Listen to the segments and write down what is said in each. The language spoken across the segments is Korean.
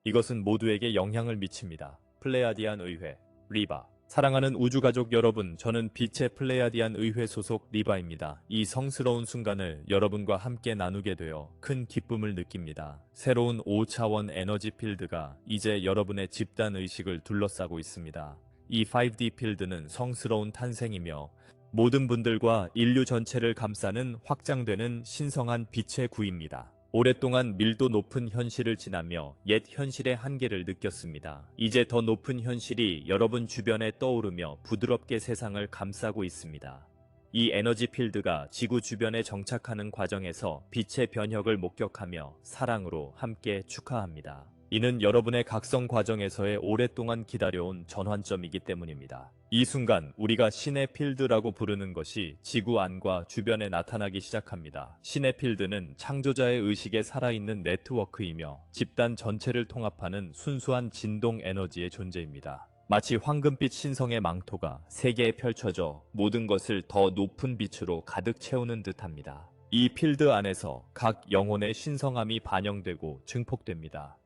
이것은 모두에게 영향을 미칩니다. 플레야디안 의회, 리바. 사랑하는 우주가족 여러분, 저는 빛의 플레야디안 의회 소속 리바입니다. 이 성스러운 순간을 여러분과 함께 나누게 되어 큰 기쁨을 느낍니다. 새로운 5차원 에너지 필드가 이제 여러분의 집단 의식을 둘러싸고 있습니다. 이 5D 필드는 성스러운 탄생이며 모든 분들과 인류 전체를 감싸는 확장되는 신성한 빛의 구입니다. 오랫동안 밀도 높은 현실을 지나며 옛 현실의 한계를 느꼈습니다. 이제 더 높은 현실이 여러분 주변에 떠오르며 부드럽게 세상을 감싸고 있습니다. 이 에너지 필드가 지구 주변에 정착하는 과정에서 빛의 변혁을 목격하며 사랑으로 함께 축하합니다. 이는 여러분의 각성 과정에서의 오랫동안 기다려온 전환점이기 때문입니다. 이 순간 우리가 신의 필드라고 부르는 것이 지구 안과 주변에 나타나기 시작합니다. 신의 필드는 창조자의 의식에 살아있는 네트워크이며 집단 전체를 통합하는 순수한 진동 에너지의 존재입니다. 마치 황금빛 신성의 망토가 세계에 펼쳐져 모든 것을 더 높은 빛으로 가득 채우는 듯합니다. 이 필드 안에서 각 영혼의 신성함이 반영되고 증폭됩니다.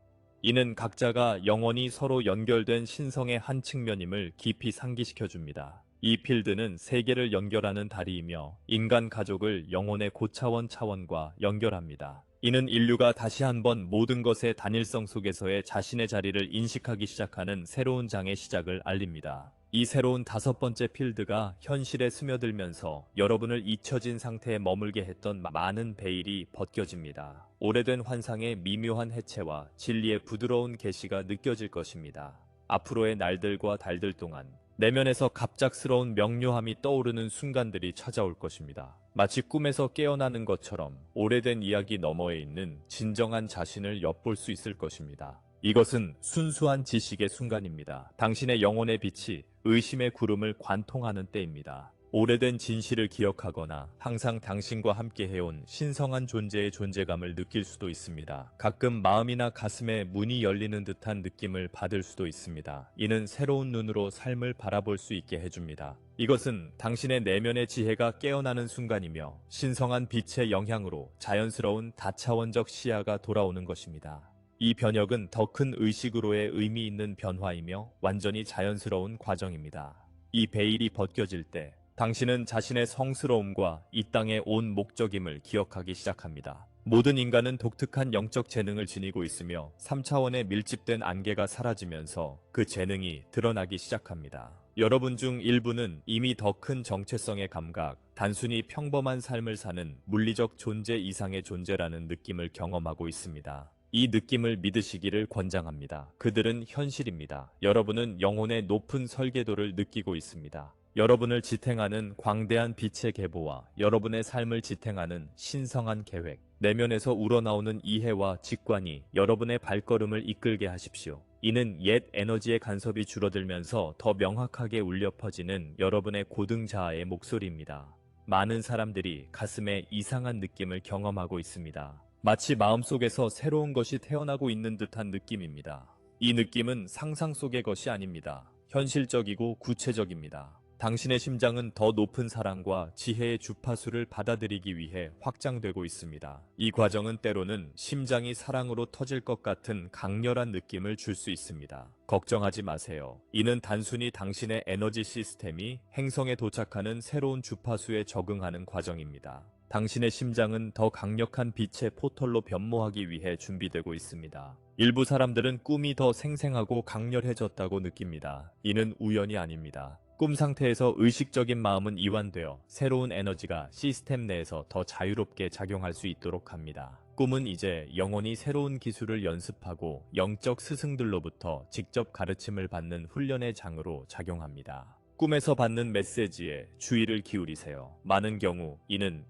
이는 각자가 영원히 서로 연결된 신성의 한 측면임을 깊이 상기시켜줍니다. 이 필드는 세계를 연결하는 다리이며 인간 가족을 영혼의 고차원 차원과 연결합니다. 이는 인류가 다시 한번 모든 것의 단일성 속에서의 자신의 자리를 인식하기 시작하는 새로운 장의 시작을 알립니다. 이 새로운 5번째 필드가 현실에 스며들면서 여러분을 잊혀진 상태에 머물게 했던 많은 베일이 벗겨집니다. 오래된 환상의 미묘한 해체와 진리의 부드러운 계시가 느껴질 것입니다. 앞으로의 날들과 달들 동안 내면에서 갑작스러운 명료함이 떠오르는 순간들이 찾아올 것입니다. 마치 꿈에서 깨어나는 것처럼 오래된 이야기 너머에 있는 진정한 자신을 엿볼 수 있을 것입니다. 이것은 순수한 지식의 순간입니다. 당신의 영혼의 빛이 의심의 구름을 관통하는 때입니다. 오래된 진실을 기억하거나 항상 당신과 함께 해온 신성한 존재의 존재감을 느낄 수도 있습니다. 가끔 마음이나 가슴에 문이 열리는 듯한 느낌을 받을 수도 있습니다. 이는 새로운 눈으로 삶을 바라볼 수 있게 해줍니다. 이것은 당신의 내면의 지혜가 깨어나는 순간이며 신성한 빛의 영향으로 자연스러운 다차원적 시야가 돌아오는 것입니다. 이 변혁은 더 큰 의식으로의 의미 있는 변화이며 완전히 자연스러운 과정입니다. 이 베일이 벗겨질 때 당신은 자신의 성스러움과 이 땅의 온 목적임을 기억하기 시작합니다. 모든 인간은 독특한 영적 재능을 지니고 있으며 3차원의 밀집된 안개가 사라지면서 그 재능이 드러나기 시작합니다. 여러분 중 일부는 이미 더 큰 정체성의 감각, 단순히 평범한 삶을 사는 물리적 존재 이상의 존재라는 느낌을 경험하고 있습니다. 이 느낌을 믿으시기를 권장합니다. 그들은 현실입니다. 여러분은 영혼의 높은 설계도를 느끼고 있습니다. 여러분을 지탱하는 광대한 빛의 계보와 여러분의 삶을 지탱하는 신성한 계획, 내면에서 우러나오는 이해와 직관이 여러분의 발걸음을 이끌게 하십시오. 이는 옛 에너지의 간섭이 줄어들면서 더 명확하게 울려 퍼지는 여러분의 고등자아의 목소리입니다. 많은 사람들이 가슴에 이상한 느낌을 경험하고 있습니다. 마치 마음속에서 새로운 것이 태어나고 있는 듯한 느낌입니다. 이 느낌은 상상 속의 것이 아닙니다. 현실적이고 구체적입니다. 당신의 심장은 더 높은 사랑과 지혜의 주파수를 받아들이기 위해 확장되고 있습니다. 이 과정은 때로는 심장이 사랑으로 터질 것 같은 강렬한 느낌을 줄 수 있습니다. 걱정하지 마세요. 이는 단순히 당신의 에너지 시스템이 행성에 도착하는 새로운 주파수에 적응하는 과정입니다. 당신의 심장은 더 강력한 빛의 포털로 변모하기 위해 준비되고 있습니다. 일부 사람들은 꿈이 더 생생하고 강렬해졌다고 느낍니다. 이는 우연이 아닙니다. 꿈 상태에서 의식적인 마음은 이완되어 새로운 에너지가 시스템 내에서 더 자유롭게 작용할 수 있도록 합니다. 꿈은 이제 영혼이 새로운 기술을 연습하고 영적 스승들로부터 직접 가르침을 받는 훈련의 장으로 작용합니다. 꿈에서 받는 메시지에 주의를 기울이세요. 많은 경우 이는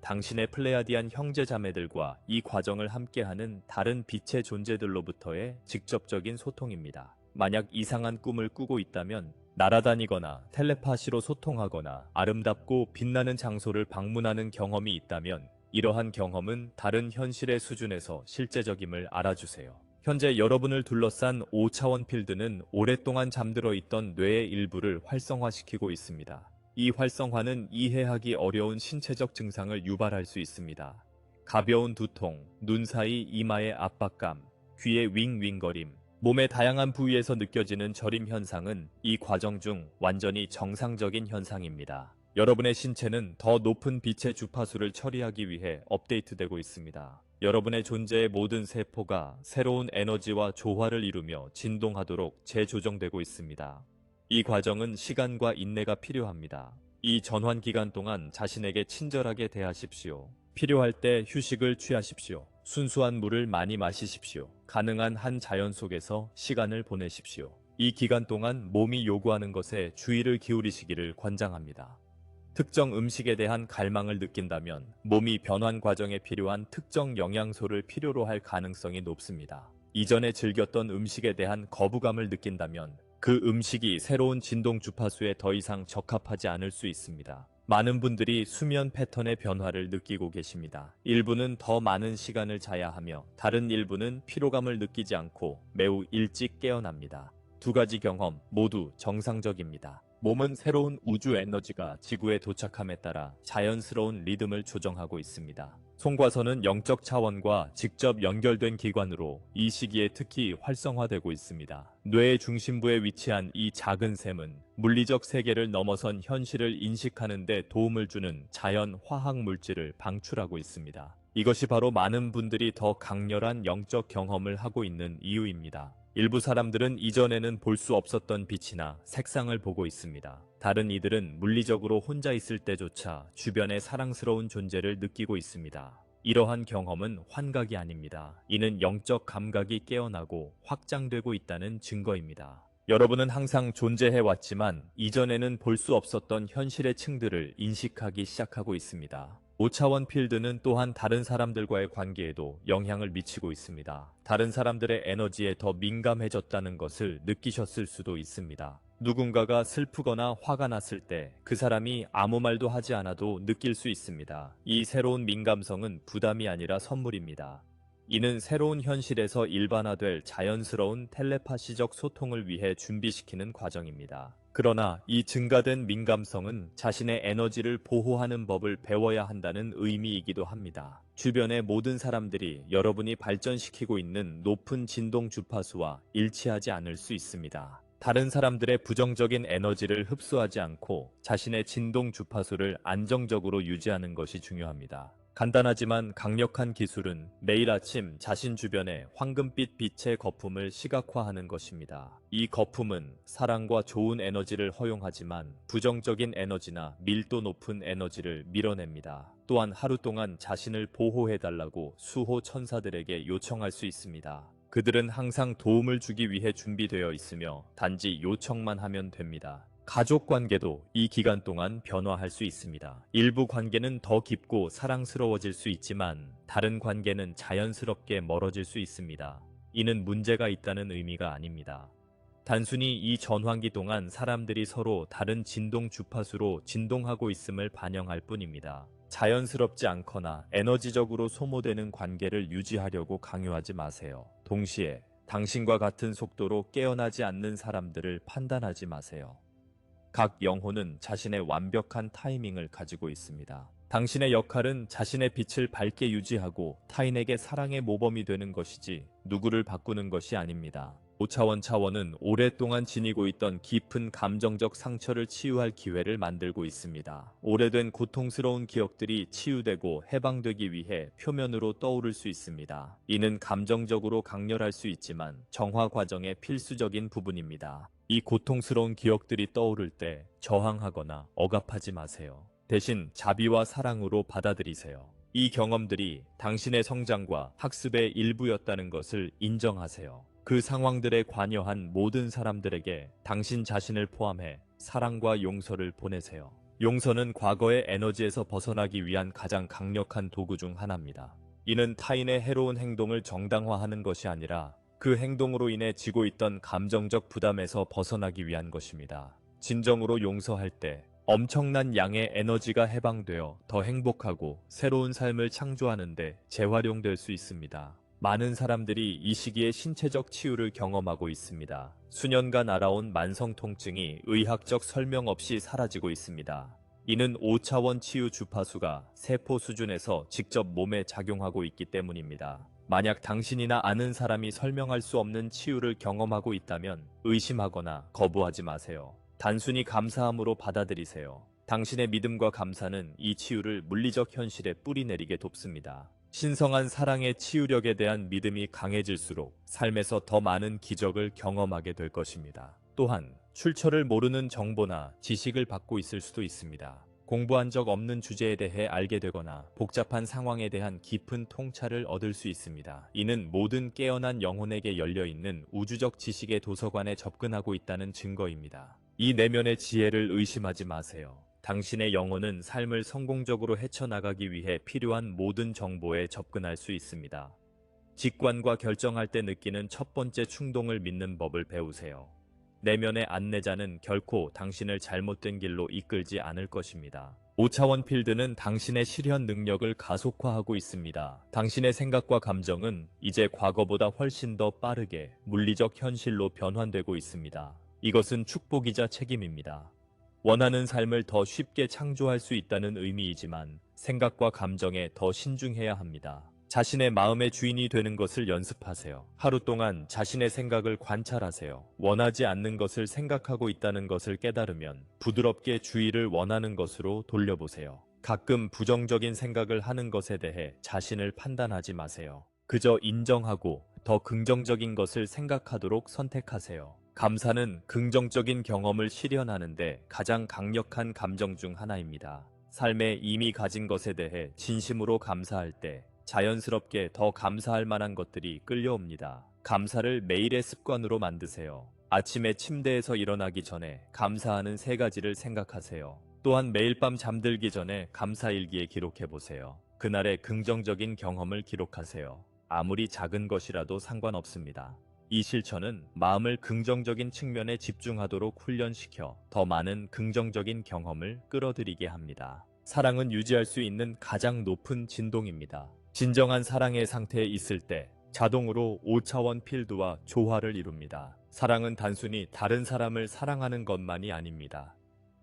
당신의 플레야디안 형제자매들과 이 과정을 함께하는 다른 빛의 존재들로부터의 직접적인 소통입니다. 만약 이상한 꿈을 꾸고 있다면 날아다니거나 텔레파시로 소통하거나 아름답고 빛나는 장소를 방문하는 경험이 있다면 이러한 경험은 다른 현실의 수준에서 실제적임을 알아주세요. 현재 여러분을 둘러싼 5차원 필드는 오랫동안 잠들어 있던 뇌의 일부를 활성화시키고 있습니다. 이 활성화는 이해하기 어려운 신체적 증상을 유발할 수 있습니다. 가벼운 두통, 눈 사이 이마의 압박감, 귀의 윙윙거림, 몸의 다양한 부위에서 느껴지는 저림 현상은 이 과정 중 완전히 정상적인 현상입니다. 여러분의 신체는 더 높은 빛의 주파수를 처리하기 위해 업데이트되고 있습니다. 여러분의 존재의 모든 세포가 새로운 에너지와 조화를 이루며 진동하도록 재조정되고 있습니다. 이 과정은 시간과 인내가 필요합니다. 이 전환 기간 동안 자신에게 친절하게 대하십시오. 필요할 때 휴식을 취하십시오. 순수한 물을 많이 마시십시오. 가능한 한 자연 속에서 시간을 보내십시오. 이 기간 동안 몸이 요구하는 것에 주의를 기울이시기를 권장합니다. 특정 음식에 대한 갈망을 느낀다면 몸이 변환 과정에 필요한 특정 영양소를 필요로 할 가능성이 높습니다. 이전에 즐겼던 음식에 대한 거부감을 느낀다면 그 음식이 새로운 진동 주파수에 더 이상 적합하지 않을 수 있습니다. 많은 분들이 수면 패턴의 변화를 느끼고 계십니다. 일부는 더 많은 시간을 자야 하며 다른 일부는 피로감을 느끼지 않고 매우 일찍 깨어납니다. 두 가지 경험 모두 정상적입니다. 몸은 새로운 우주 에너지가 지구에 도착함에 따라 자연스러운 리듬을 조정하고 있습니다. 송과선은 영적 차원과 직접 연결된 기관으로 이 시기에 특히 활성화되고 있습니다. 뇌의 중심부에 위치한 이 작은 샘은 물리적 세계를 넘어선 현실을 인식하는 데 도움을 주는 자연 화학 물질을 방출하고 있습니다. 이것이 바로 많은 분들이 더 강렬한 영적 경험을 하고 있는 이유입니다. 일부 사람들은 이전에는 볼 수 없었던 빛이나 색상을 보고 있습니다. 다른 이들은 물리적으로 혼자 있을 때조차 주변의 사랑스러운 존재를 느끼고 있습니다. 이러한 경험은 환각이 아닙니다. 이는 영적 감각이 깨어나고 확장되고 있다는 증거입니다. 여러분은 항상 존재해왔지만 이전에는 볼 수 없었던 현실의 층들을 인식하기 시작하고 있습니다. 5차원 필드는 또한 다른 사람들과의 관계에도 영향을 미치고 있습니다. 다른 사람들의 에너지에 더 민감해졌다는 것을 느끼셨을 수도 있습니다. 누군가가 슬프거나 화가 났을 때 그 사람이 아무 말도 하지 않아도 느낄 수 있습니다. 이 새로운 민감성은 부담이 아니라 선물입니다. 이는 새로운 현실에서 일반화될 자연스러운 텔레파시적 소통을 위해 준비시키는 과정입니다. 그러나 이 증가된 민감성은 자신의 에너지를 보호하는 법을 배워야 한다는 의미이기도 합니다. 주변의 모든 사람들이 여러분이 발전시키고 있는 높은 진동 주파수와 일치하지 않을 수 있습니다. 다른 사람들의 부정적인 에너지를 흡수하지 않고 자신의 진동 주파수를 안정적으로 유지하는 것이 중요합니다. 간단하지만 강력한 기술은 매일 아침 자신 주변에 황금빛 빛의 거품을 시각화하는 것입니다. 이 거품은 사랑과 좋은 에너지를 허용하지만 부정적인 에너지나 밀도 높은 에너지를 밀어냅니다. 또한 하루 동안 자신을 보호해달라고 수호 천사들에게 요청할 수 있습니다. 그들은 항상 도움을 주기 위해 준비되어 있으며 단지 요청만 하면 됩니다. 가족 관계도 이 기간 동안 변화할 수 있습니다. 일부 관계는 더 깊고 사랑스러워질 수 있지만 다른 관계는 자연스럽게 멀어질 수 있습니다. 이는 문제가 있다는 의미가 아닙니다. 단순히 이 전환기 동안 사람들이 서로 다른 진동 주파수로 진동하고 있음을 반영할 뿐입니다. 자연스럽지 않거나 에너지적으로 소모되는 관계를 유지하려고 강요하지 마세요. 동시에 당신과 같은 속도로 깨어나지 않는 사람들을 판단하지 마세요. 각 영혼은 자신의 완벽한 타이밍을 가지고 있습니다. 당신의 역할은 자신의 빛을 밝게 유지하고 타인에게 사랑의 모범이 되는 것이지 누구를 바꾸는 것이 아닙니다. 5차원 차원은 오랫동안 지니고 있던 깊은 감정적 상처를 치유할 기회를 만들고 있습니다. 오래된 고통스러운 기억들이 치유되고 해방되기 위해 표면으로 떠오를 수 있습니다. 이는 감정적으로 강렬할 수 있지만 정화 과정의 필수적인 부분입니다. 이 고통스러운 기억들이 떠오를 때 저항하거나 억압하지 마세요. 대신 자비와 사랑으로 받아들이세요. 이 경험들이 당신의 성장과 학습의 일부였다는 것을 인정하세요. 그 상황들에 관여한 모든 사람들에게 당신 자신을 포함해 사랑과 용서를 보내세요. 용서는 과거의 에너지에서 벗어나기 위한 가장 강력한 도구 중 하나입니다. 이는 타인의 해로운 행동을 정당화하는 것이 아니라 그 행동으로 인해 지고 있던 감정적 부담에서 벗어나기 위한 것입니다. 진정으로 용서할 때 엄청난 양의 에너지가 해방되어 더 행복하고 새로운 삶을 창조하는 데 재활용될 수 있습니다. 많은 사람들이 이 시기에 신체적 치유를 경험하고 있습니다. 수년간 알아온 만성 통증이 의학적 설명 없이 사라지고 있습니다. 이는 5차원 치유 주파수가 세포 수준에서 직접 몸에 작용하고 있기 때문입니다. 만약 당신이나 아는 사람이 설명할 수 없는 치유를 경험하고 있다면 의심하거나 거부하지 마세요. 단순히 감사함으로 받아들이세요. 당신의 믿음과 감사는 이 치유를 물리적 현실에 뿌리내리게 돕습니다. 신성한 사랑의 치유력에 대한 믿음이 강해질수록 삶에서 더 많은 기적을 경험하게 될 것입니다. 또한 출처를 모르는 정보나 지식을 받고 있을 수도 있습니다. 공부한 적 없는 주제에 대해 알게 되거나 복잡한 상황에 대한 깊은 통찰을 얻을 수 있습니다. 이는 모든 깨어난 영혼에게 열려있는 우주적 지식의 도서관에 접근하고 있다는 증거입니다. 이 내면의 지혜를 의심하지 마세요. 당신의 영혼은 삶을 성공적으로 헤쳐나가기 위해 필요한 모든 정보에 접근할 수 있습니다. 직관과 결정할 때 느끼는 첫 번째 충동을 믿는 법을 배우세요. 내면의 안내자는 결코 당신을 잘못된 길로 이끌지 않을 것입니다. 5차원 필드는 당신의 실현 능력을 가속화하고 있습니다. 당신의 생각과 감정은 이제 과거보다 훨씬 더 빠르게 물리적 현실로 변환되고 있습니다. 이것은 축복이자 책임입니다. 원하는 삶을 더 쉽게 창조할 수 있다는 의미이지만 생각과 감정에 더 신중해야 합니다. 자신의 마음의 주인이 되는 것을 연습하세요. 하루 동안 자신의 생각을 관찰하세요. 원하지 않는 것을 생각하고 있다는 것을 깨달으면 부드럽게 주의를 원하는 것으로 돌려보세요. 가끔 부정적인 생각을 하는 것에 대해 자신을 판단하지 마세요. 그저 인정하고 더 긍정적인 것을 생각하도록 선택하세요. 감사는 긍정적인 경험을 실현하는데 가장 강력한 감정 중 하나입니다. 삶에 이미 가진 것에 대해 진심으로 감사할 때 자연스럽게 더 감사할 만한 것들이 끌려옵니다. 감사를 매일의 습관으로 만드세요. 아침에 침대에서 일어나기 전에 감사하는 3가지를 생각하세요. 또한 매일 밤 잠들기 전에 감사일기에 기록해보세요. 그날의 긍정적인 경험을 기록하세요. 아무리 작은 것이라도 상관없습니다. 이 실천은 마음을 긍정적인 측면에 집중하도록 훈련시켜 더 많은 긍정적인 경험을 끌어들이게 합니다. 사랑은 유지할 수 있는 가장 높은 진동입니다. 진정한 사랑의 상태에 있을 때 자동으로 5차원 필드와 조화를 이룹니다. 사랑은 단순히 다른 사람을 사랑하는 것만이 아닙니다.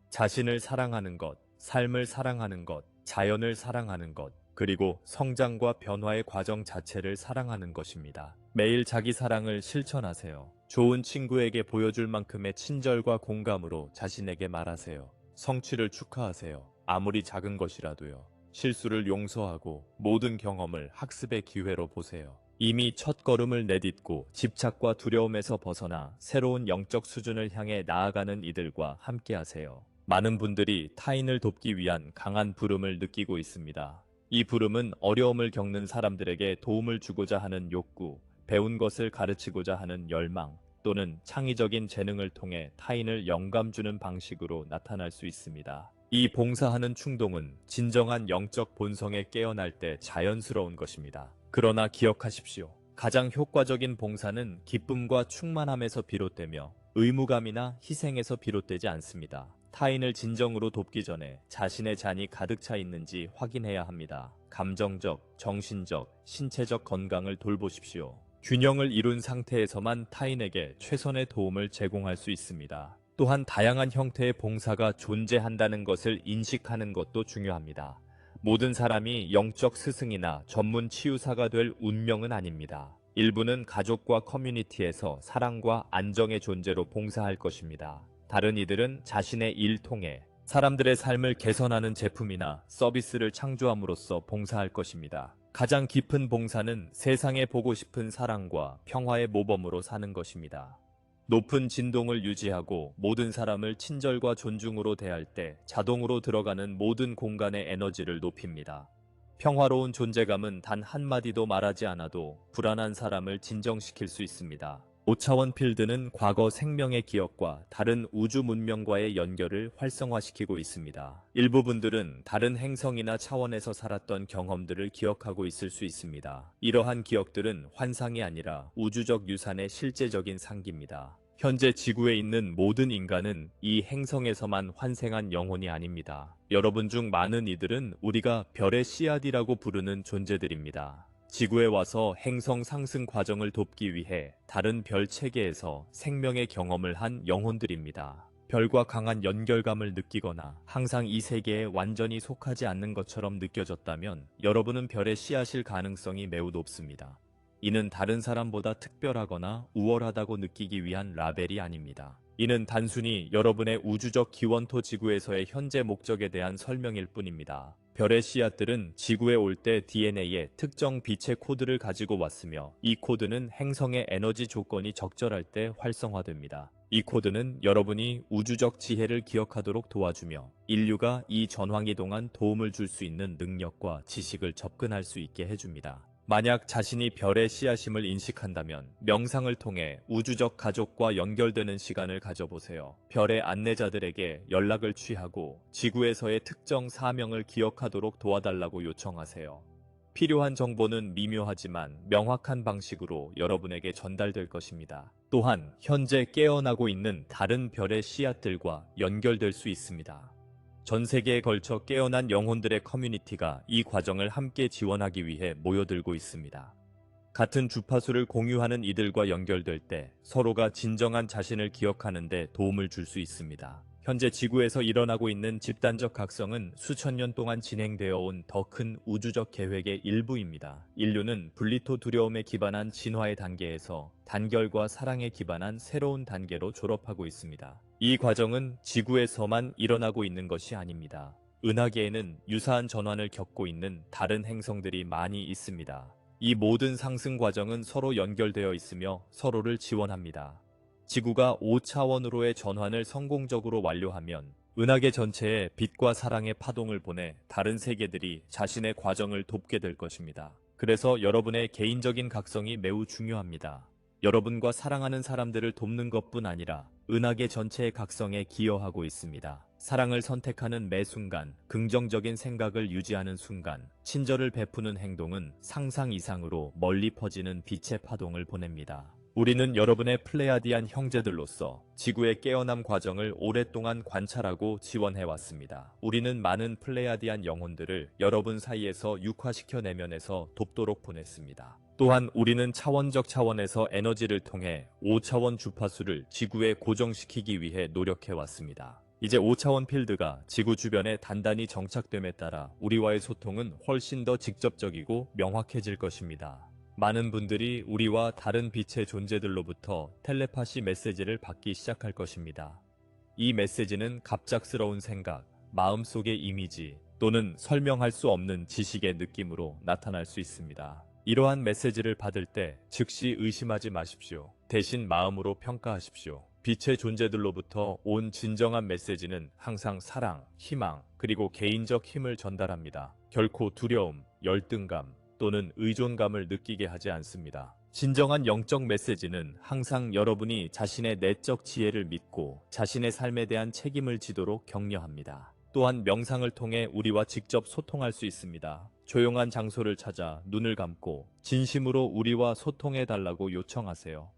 자신을 사랑하는 것, 삶을 사랑하는 것, 자연을 사랑하는 것, 그리고 성장과 변화의 과정 자체를 사랑하는 것입니다. 매일 자기 사랑을 실천하세요. 좋은 친구에게 보여줄 만큼의 친절과 공감으로 자신에게 말하세요. 성취를 축하하세요. 아무리 작은 것이라도요. 실수를 용서하고 모든 경험을 학습의 기회로 보세요. 이미 첫 걸음을 내딛고 집착과 두려움에서 벗어나 새로운 영적 수준을 향해 나아가는 이들과 함께하세요. 많은 분들이 타인을 돕기 위한 강한 부름을 느끼고 있습니다. 이 부름은 어려움을 겪는 사람들에게 도움을 주고자 하는 욕구, 배운 것을 가르치고자 하는 열망, 또는 창의적인 재능을 통해 타인을 영감 주는 방식으로 나타날 수 있습니다. 이 봉사하는 충동은 진정한 영적 본성에 깨어날 때 자연스러운 것입니다. 그러나 기억하십시오. 가장 효과적인 봉사는 기쁨과 충만함에서 비롯되며 의무감이나 희생에서 비롯되지 않습니다. 타인을 진정으로 돕기 전에 자신의 잔이 가득 차 있는지 확인해야 합니다. 감정적, 정신적, 신체적 건강을 돌보십시오. 균형을 이룬 상태에서만 타인에게 최선의 도움을 제공할 수 있습니다. 또한 다양한 형태의 봉사가 존재한다는 것을 인식하는 것도 중요합니다. 모든 사람이 영적 스승이나 전문 치유사가 될 운명은 아닙니다. 일부는 가족과 커뮤니티에서 사랑과 안정의 존재로 봉사할 것입니다. 다른 이들은 자신의 일 통해 사람들의 삶을 개선하는 제품이나 서비스를 창조함으로써 봉사할 것입니다. 가장 깊은 봉사는 세상에 보고 싶은 사랑과 평화의 모범으로 사는 것입니다. 높은 진동을 유지하고 모든 사람을 친절과 존중으로 대할 때 자동으로 들어가는 모든 공간의 에너지를 높입니다. 평화로운 존재감은 단 한마디도 말하지 않아도 불안한 사람을 진정시킬 수 있습니다. 5차원 필드는 과거 생명의 기억과 다른 우주 문명과의 연결을 활성화시키고 있습니다. 일부 분들은 다른 행성이나 차원에서 살았던 경험들을 기억하고 있을 수 있습니다. 이러한 기억들은 환상이 아니라 우주적 유산의 실제적인 상기입니다. 현재 지구에 있는 모든 인간은 이 행성에서만 환생한 영혼이 아닙니다. 여러분 중 많은 이들은 우리가 별의 씨앗이라고 부르는 존재들입니다. 지구에 와서 행성 상승 과정을 돕기 위해 다른 별 체계에서 생명의 경험을 한 영혼들입니다. 별과 강한 연결감을 느끼거나 항상 이 세계에 완전히 속하지 않는 것처럼 느껴졌다면 여러분은 별의 씨앗일 가능성이 매우 높습니다. 이는 다른 사람보다 특별하거나 우월하다고 느끼기 위한 라벨이 아닙니다. 이는 단순히 여러분의 우주적 기원토 지구에서의 현재 목적에 대한 설명일 뿐입니다. 별의 씨앗들은 지구에 올 때 DNA에 특정 빛의 코드를 가지고 왔으며 이 코드는 행성의 에너지 조건이 적절할 때 활성화됩니다. 이 코드는 여러분이 우주적 지혜를 기억하도록 도와주며 인류가 이 전황이 동안 도움을 줄 수 있는 능력과 지식을 접근할 수 있게 해줍니다. 만약 자신이 별의 씨앗임을 인식한다면 명상을 통해 우주적 가족과 연결되는 시간을 가져보세요. 별의 안내자들에게 연락을 취하고 지구에서의 특정 사명을 기억하도록 도와달라고 요청하세요. 필요한 정보는 미묘하지만 명확한 방식으로 여러분에게 전달될 것입니다. 또한 현재 깨어나고 있는 다른 별의 씨앗들과 연결될 수 있습니다. 전 세계에 걸쳐 깨어난 영혼들의 커뮤니티가 이 과정을 함께 지원하기 위해 모여들고 있습니다. 같은 주파수를 공유하는 이들과 연결될 때 서로가 진정한 자신을 기억하는 데 도움을 줄 수 있습니다. 현재 지구에서 일어나고 있는 집단적 각성은 수천 년 동안 진행되어 온 더 큰 우주적 계획의 일부입니다. 인류는 분리토 두려움에 기반한 진화의 단계에서 단결과 사랑에 기반한 새로운 단계로 졸업하고 있습니다. 이 과정은 지구에서만 일어나고 있는 것이 아닙니다. 은하계에는 유사한 전환을 겪고 있는 다른 행성들이 많이 있습니다. 이 모든 상승 과정은 서로 연결되어 있으며 서로를 지원합니다. 지구가 5차원으로의 전환을 성공적으로 완료하면 은하계 전체에 빛과 사랑의 파동을 보내 다른 세계들이 자신의 과정을 돕게 될 것입니다. 그래서 여러분의 개인적인 각성이 매우 중요합니다. 여러분과 사랑하는 사람들을 돕는 것뿐 아니라 은하계 전체의 각성에 기여하고 있습니다. 사랑을 선택하는 매 순간, 긍정적인 생각을 유지하는 순간, 친절을 베푸는 행동은 상상 이상으로 멀리 퍼지는 빛의 파동을 보냅니다. 우리는 여러분의 플레야디안 형제들로서 지구의 깨어남 과정을 오랫동안 관찰하고 지원해왔습니다. 우리는 많은 플레야디안 영혼들을 여러분 사이에서 육화시켜 내면에서 돕도록 보냈습니다. 또한 우리는 차원적 차원에서 에너지를 통해 5차원 주파수를 지구에 고정시키기 위해 노력해왔습니다. 이제 5차원 필드가 지구 주변에 단단히 정착됨에 따라 우리와의 소통은 훨씬 더 직접적이고 명확해질 것입니다. 많은 분들이 우리와 다른 빛의 존재들로부터 텔레파시 메시지를 받기 시작할 것입니다. 이 메시지는 갑작스러운 생각, 마음속의 이미지 또는 설명할 수 없는 지식의 느낌으로 나타날 수 있습니다. 이러한 메시지를 받을 때 즉시 의심하지 마십시오. 대신 마음으로 평가하십시오. 빛의 존재들로부터 온 진정한 메시지는 항상 사랑, 희망, 그리고 개인적 힘을 전달합니다. 결코 두려움, 열등감, 또는 의존감을 느끼게 하지 않습니다. 진정한 영적 메시지는 항상 여러분이 자신의 내적 지혜를 믿고 자신의 삶에 대한 책임을 지도록 격려합니다. 또한 명상을 통해 우리와 직접 소통할 수 있습니다. 조용한 장소를 찾아 눈을 감고 진심으로 우리와 소통해달라고 요청하세요.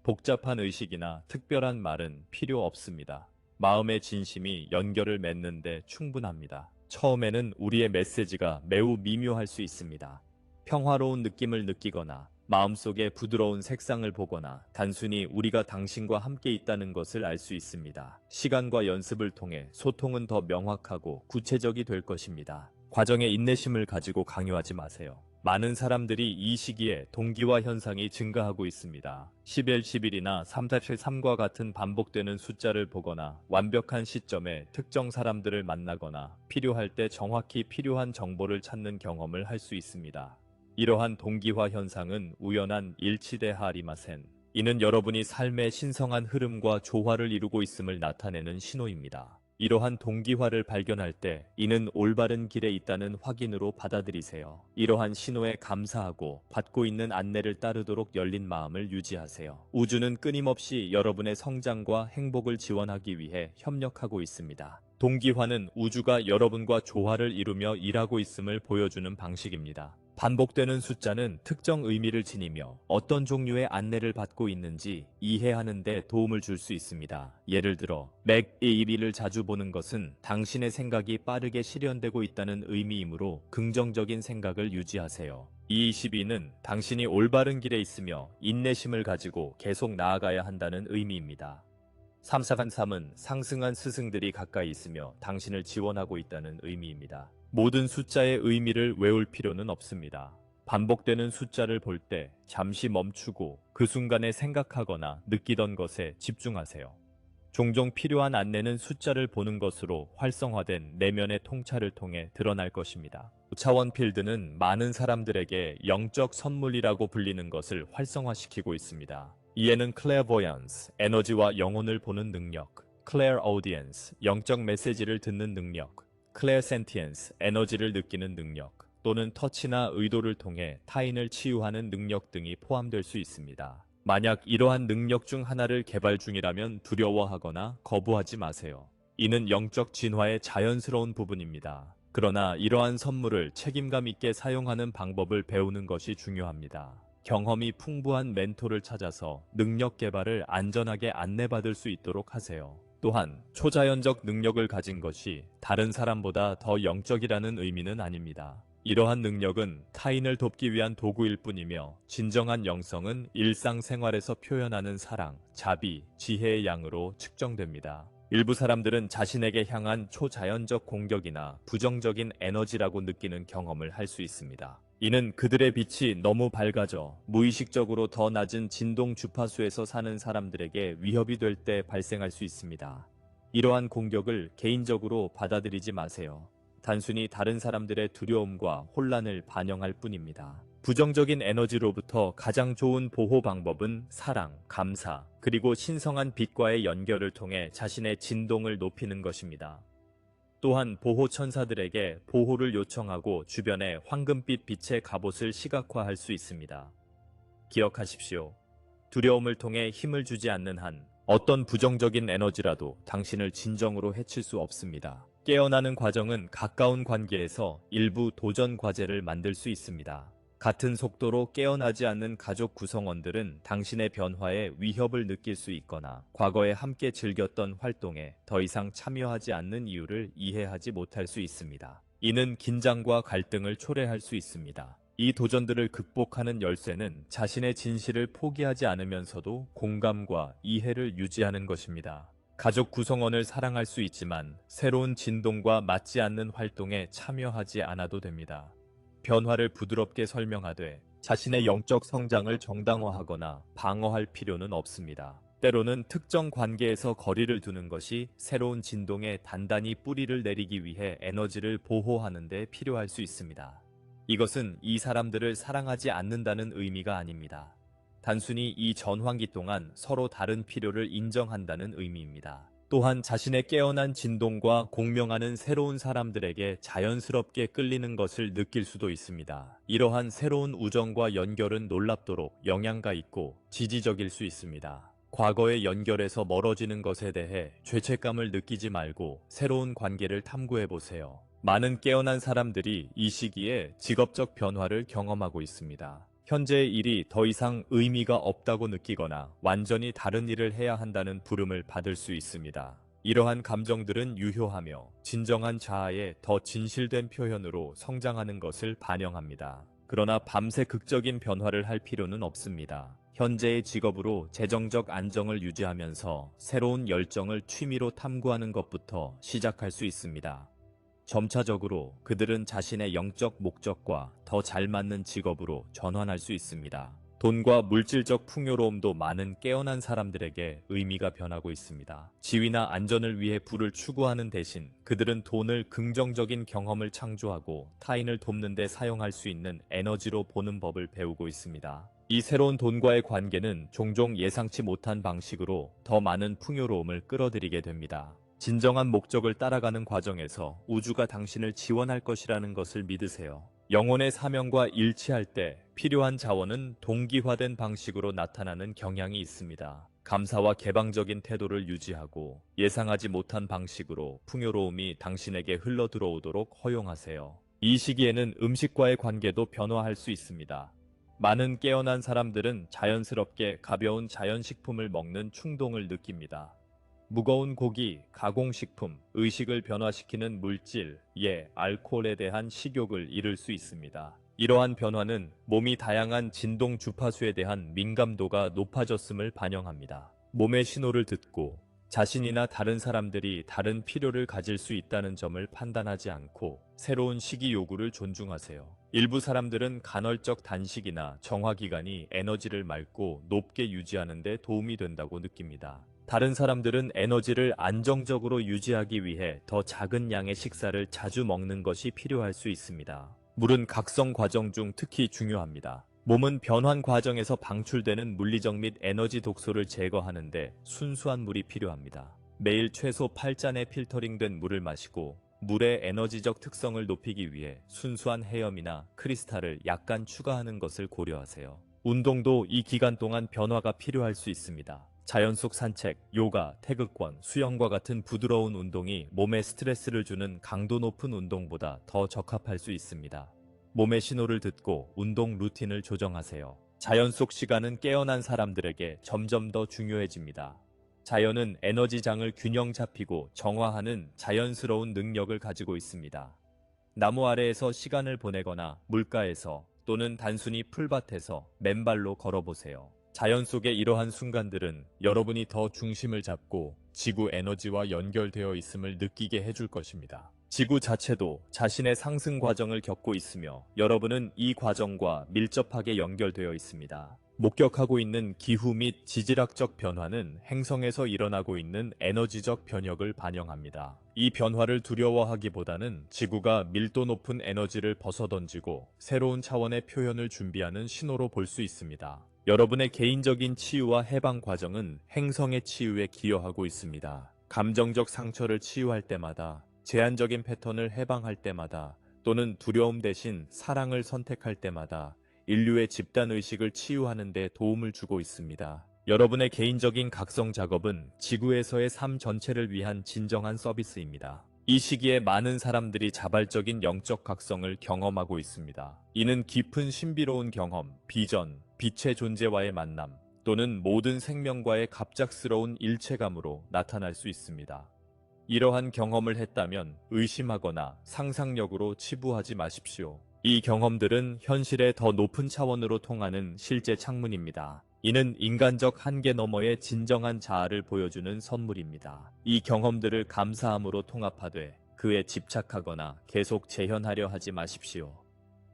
복잡한 의식이나 특별한 말은 필요 없습니다. 마음의 진심이 연결을 맺는데 충분합니다. 처음에는 우리의 메시지가 매우 미묘할 수 있습니다. 평화로운 느낌을 느끼거나 마음속에 부드러운 색상을 보거나 단순히 우리가 당신과 함께 있다는 것을 알 수 있습니다. 시간과 연습을 통해 소통은 더 명확하고 구체적이 될 것입니다. 과정에 인내심을 가지고 강요하지 마세요. 많은 사람들이 이 시기에 동기화 현상이 증가하고 있습니다. 11, 11이나 3-3과 같은 반복되는 숫자를 보거나 완벽한 시점에 특정 사람들을 만나거나 필요할 때 정확히 필요한 정보를 찾는 경험을 할 수 있습니다. 이러한 동기화 현상은 우연한 일치대하 아리마센. 이는 여러분이 삶의 신성한 흐름과 조화를 이루고 있음을 나타내는 신호입니다. 이러한 동기화를 발견할 때 이는 올바른 길에 있다는 확인으로 받아들이세요. 이러한 신호에 감사하고 받고 있는 안내를 따르도록 열린 마음을 유지하세요. 우주는 끊임없이 여러분의 성장과 행복을 지원하기 위해 협력하고 있습니다. 동기화는 우주가 여러분과 조화를 이루며 일하고 있음을 보여주는 방식입니다. 반복되는 숫자는 특정 의미를 지니며 어떤 종류의 안내를 받고 있는지 이해하는 데 도움을 줄 수 있습니다. 예를 들어 맥1을 자주 보는 것은 당신의 생각이 빠르게 실현되고 있다는 의미이므로 긍정적인 생각을 유지하세요. 222는 당신이 올바른 길에 있으며 인내심을 가지고 계속 나아가야 한다는 의미입니다. 343은 상승한 스승들이 가까이 있으며 당신을 지원하고 있다는 의미입니다. 모든 숫자의 의미를 외울 필요는 없습니다. 반복되는 숫자를 볼 때 잠시 멈추고 그 순간에 생각하거나 느끼던 것에 집중하세요. 종종 필요한 안내는 숫자를 보는 것으로 활성화된 내면의 통찰을 통해 드러날 것입니다. 5차원 필드는 많은 사람들에게 영적 선물이라고 불리는 것을 활성화시키고 있습니다. 이에는 clairvoyance, 에너지와 영혼을 보는 능력, clairaudience, 영적 메시지를 듣는 능력, clairsentience, 에너지를 느끼는 능력, 또는 터치나 의도를 통해 타인을 치유하는 능력 등이 포함될 수 있습니다. 만약 이러한 능력 중 하나를 개발 중이라면 두려워하거나 거부하지 마세요. 이는 영적 진화의 자연스러운 부분입니다. 그러나 이러한 선물을 책임감 있게 사용하는 방법을 배우는 것이 중요합니다. 경험이 풍부한 멘토를 찾아서 능력 개발을 안전하게 안내받을 수 있도록 하세요. 또한 초자연적 능력을 가진 것이 다른 사람보다 더 영적이라는 의미는 아닙니다. 이러한 능력은 타인을 돕기 위한 도구일 뿐이며 진정한 영성은 일상생활에서 표현하는 사랑, 자비, 지혜의 양으로 측정됩니다. 일부 사람들은 자신에게 향한 초자연적 공격이나 부정적인 에너지라고 느끼는 경험을 할 수 있습니다. 이는 그들의 빛이 너무 밝아져 무의식적으로 더 낮은 진동 주파수에서 사는 사람들에게 위협이 될 때 발생할 수 있습니다. 이러한 공격을 개인적으로 받아들이지 마세요. 단순히 다른 사람들의 두려움과 혼란을 반영할 뿐입니다. 부정적인 에너지로부터 가장 좋은 보호 방법은 사랑, 감사, 그리고 신성한 빛과의 연결을 통해 자신의 진동을 높이는 것입니다. 또한 보호 천사들에게 보호를 요청하고 주변에 황금빛 빛의 갑옷을 시각화할 수 있습니다. 기억하십시오. 두려움을 통해 힘을 주지 않는 한 어떤 부정적인 에너지라도 당신을 진정으로 해칠 수 없습니다. 깨어나는 과정은 가까운 관계에서 일부 도전 과제를 만들 수 있습니다. 같은 속도로 깨어나지 않는 가족 구성원들은 당신의 변화에 위협을 느낄 수 있거나 과거에 함께 즐겼던 활동에 더 이상 참여하지 않는 이유를 이해하지 못할 수 있습니다. 이는 긴장과 갈등을 초래할 수 있습니다. 이 도전들을 극복하는 열쇠는 자신의 진실을 포기하지 않으면서도 공감과 이해를 유지하는 것입니다. 가족 구성원을 사랑할 수 있지만 새로운 진동과 맞지 않는 활동에 참여하지 않아도 됩니다. 변화를 부드럽게 설명하되 자신의 영적 성장을 정당화하거나 방어할 필요는 없습니다. 때로는 특정 관계에서 거리를 두는 것이 새로운 진동에 단단히 뿌리를 내리기 위해 에너지를 보호하는 데 필요할 수 있습니다. 이것은 이 사람들을 사랑하지 않는다는 의미가 아닙니다. 단순히 이 전환기 동안 서로 다른 필요를 인정한다는 의미입니다. 또한 자신의 깨어난 진동과 공명하는 새로운 사람들에게 자연스럽게 끌리는 것을 느낄 수도 있습니다. 이러한 새로운 우정과 연결은 놀랍도록 영향가 있고 지지적일 수 있습니다. 과거의 연결에서 멀어지는 것에 대해 죄책감을 느끼지 말고 새로운 관계를 탐구해보세요. 많은 깨어난 사람들이 이 시기에 직업적 변화를 경험하고 있습니다. 현재의 일이 더 이상 의미가 없다고 느끼거나 완전히 다른 일을 해야 한다는 부름을 받을 수 있습니다. 이러한 감정들은 유효하며 진정한 자아의 더 진실된 표현으로 성장하는 것을 반영합니다. 그러나 밤새 극적인 변화를 할 필요는 없습니다. 현재의 직업으로 재정적 안정을 유지하면서 새로운 열정을 취미로 탐구하는 것부터 시작할 수 있습니다. 점차적으로 그들은 자신의 영적 목적과 더 잘 맞는 직업으로 전환할 수 있습니다. 돈과 물질적 풍요로움도 많은 깨어난 사람들에게 의미가 변하고 있습니다. 지위나 안전을 위해 부를 추구하는 대신 그들은 돈을 긍정적인 경험을 창조하고 타인을 돕는 데 사용할 수 있는 에너지로 보는 법을 배우고 있습니다. 이 새로운 돈과의 관계는 종종 예상치 못한 방식으로 더 많은 풍요로움을 끌어들이게 됩니다. 진정한 목적을 따라가는 과정에서 우주가 당신을 지원할 것이라는 것을 믿으세요. 영혼의 사명과 일치할 때 필요한 자원은 동기화된 방식으로 나타나는 경향이 있습니다. 감사와 개방적인 태도를 유지하고 예상하지 못한 방식으로 풍요로움이 당신에게 흘러 들어오도록 허용하세요. 이 시기에는 음식과의 관계도 변화할 수 있습니다. 많은 깨어난 사람들은 자연스럽게 가벼운 자연식품을 먹는 충동을 느낍니다. 무거운 고기, 가공식품, 의식을 변화시키는 물질, 알코올에 대한 식욕을 잃을 수 있습니다. 이러한 변화는 몸이 다양한 진동 주파수에 대한 민감도가 높아졌음을 반영합니다. 몸의 신호를 듣고 자신이나 다른 사람들이 다른 필요를 가질 수 있다는 점을 판단하지 않고 새로운 시기 요구를 존중하세요. 일부 사람들은 간헐적 단식이나 정화기간이 에너지를 맑고 높게 유지하는 데 도움이 된다고 느낍니다. 다른 사람들은 에너지를 안정적으로 유지하기 위해 더 작은 양의 식사를 자주 먹는 것이 필요할 수 있습니다. 물은 각성 과정 중 특히 중요합니다. 몸은 변환 과정에서 방출되는 물리적 및 에너지 독소를 제거하는데 순수한 물이 필요합니다. 매일 최소 8잔의 필터링된 물을 마시고 물의 에너지적 특성을 높이기 위해 순수한 헤엄이나 크리스탈을 약간 추가하는 것을 고려하세요. 운동도 이 기간 동안 변화가 필요할 수 있습니다. 자연 속 산책, 요가, 태극권, 수영과 같은 부드러운 운동이 몸에 스트레스를 주는 강도 높은 운동보다 더 적합할 수 있습니다. 몸의 신호를 듣고 운동 루틴을 조정하세요. 자연 속 시간은 깨어난 사람들에게 점점 더 중요해집니다. 자연은 에너지장을 균형 잡히고 정화하는 자연스러운 능력을 가지고 있습니다. 나무 아래에서 시간을 보내거나 물가에서 또는 단순히 풀밭에서 맨발로 걸어보세요. 자연 속의 이러한 순간들은 여러분이 더 중심을 잡고 지구 에너지와 연결되어 있음을 느끼게 해줄 것입니다. 지구 자체도 자신의 상승 과정을 겪고 있으며 여러분은 이 과정과 밀접하게 연결되어 있습니다. 목격하고 있는 기후 및 지질학적 변화는 행성에서 일어나고 있는 에너지적 변혁을 반영합니다. 이 변화를 두려워하기보다는 지구가 밀도 높은 에너지를 벗어던지고 새로운 차원의 표현을 준비하는 신호로 볼 수 있습니다. 여러분의 개인적인 치유와 해방 과정은 행성의 치유에 기여하고 있습니다. 감정적 상처를 치유할 때마다, 제한적인 패턴을 해방할 때마다, 또는 두려움 대신 사랑을 선택할 때마다 인류의 집단의식을 치유하는 데 도움을 주고 있습니다. 여러분의 개인적인 각성 작업은 지구에서의 삶 전체를 위한 진정한 서비스입니다. 이 시기에 많은 사람들이 자발적인 영적 각성을 경험하고 있습니다. 이는 깊은 신비로운 경험, 비전, 빛의 존재와의 만남, 또는 모든 생명과의 갑작스러운 일체감으로 나타날 수 있습니다. 이러한 경험을 했다면 의심하거나 상상력으로 치부하지 마십시오. 이 경험들은 현실의 더 높은 차원으로 통하는 실제 창문입니다. 이는 인간적 한계 너머의 진정한 자아를 보여주는 선물입니다. 이 경험들을 감사함으로 통합하되 그에 집착하거나 계속 재현하려 하지 마십시오.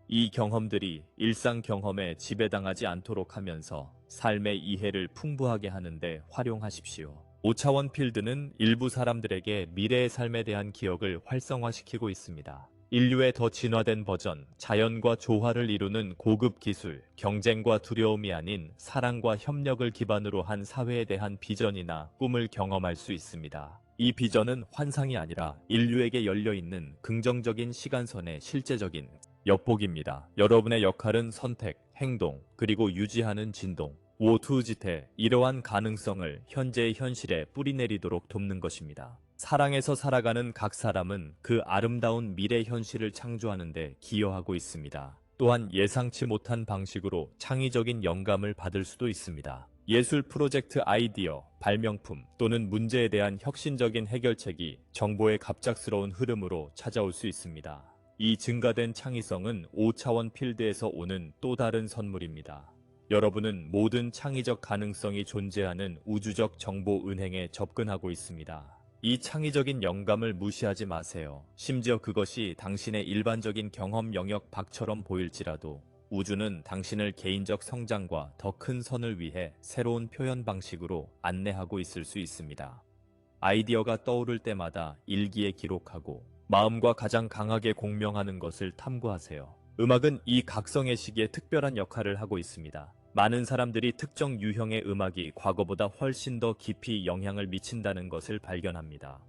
이 경험들이 일상 경험에 지배당하지 않도록 하면서 삶의 이해를 풍부하게 하는데 활용하십시오. 5차원 필드는 일부 사람들에게 미래의 삶에 대한 기억을 활성화시키고 있습니다. 인류의 더 진화된 버전, 자연과 조화를 이루는 고급 기술, 경쟁과 두려움이 아닌 사랑과 협력을 기반으로 한 사회에 대한 비전이나 꿈을 경험할 수 있습니다. 이 비전은 환상이 아니라 인류에게 열려있는 긍정적인 시간선의 실제적인 역복입니다. 여러분의 역할은 선택, 행동, 그리고 유지하는 진동, 오투지태, 이러한 가능성을 현재의 현실에 뿌리내리도록 돕는 것입니다. 사랑에서 살아가는 각 사람은 그 아름다운 미래 현실을 창조하는 데 기여하고 있습니다. 또한 예상치 못한 방식으로 창의적인 영감을 받을 수도 있습니다. 예술 프로젝트 아이디어, 발명품 또는 문제에 대한 혁신적인 해결책이 정보의 갑작스러운 흐름으로 찾아올 수 있습니다. 이 증가된 창의성은 5차원 필드에서 오는 또 다른 선물입니다. 여러분은 모든 창의적 가능성이 존재하는 우주적 정보 은행에 접근하고 있습니다. 이 창의적인 영감을 무시하지 마세요. 심지어 그것이 당신의 일반적인 경험 영역 밖처럼 보일지라도 우주는 당신을 개인적 성장과 더 큰 선을 위해 새로운 표현 방식으로 안내하고 있을 수 있습니다. 아이디어가 떠오를 때마다 일기에 기록하고 마음과 가장 강하게 공명하는 것을 탐구하세요. 음악은 이 각성의 시기에 특별한 역할을 하고 있습니다. 많은 사람들이 특정 유형의 음악이 과거보다 훨씬 더 깊이 영향을 미친다는 것을 발견합니다.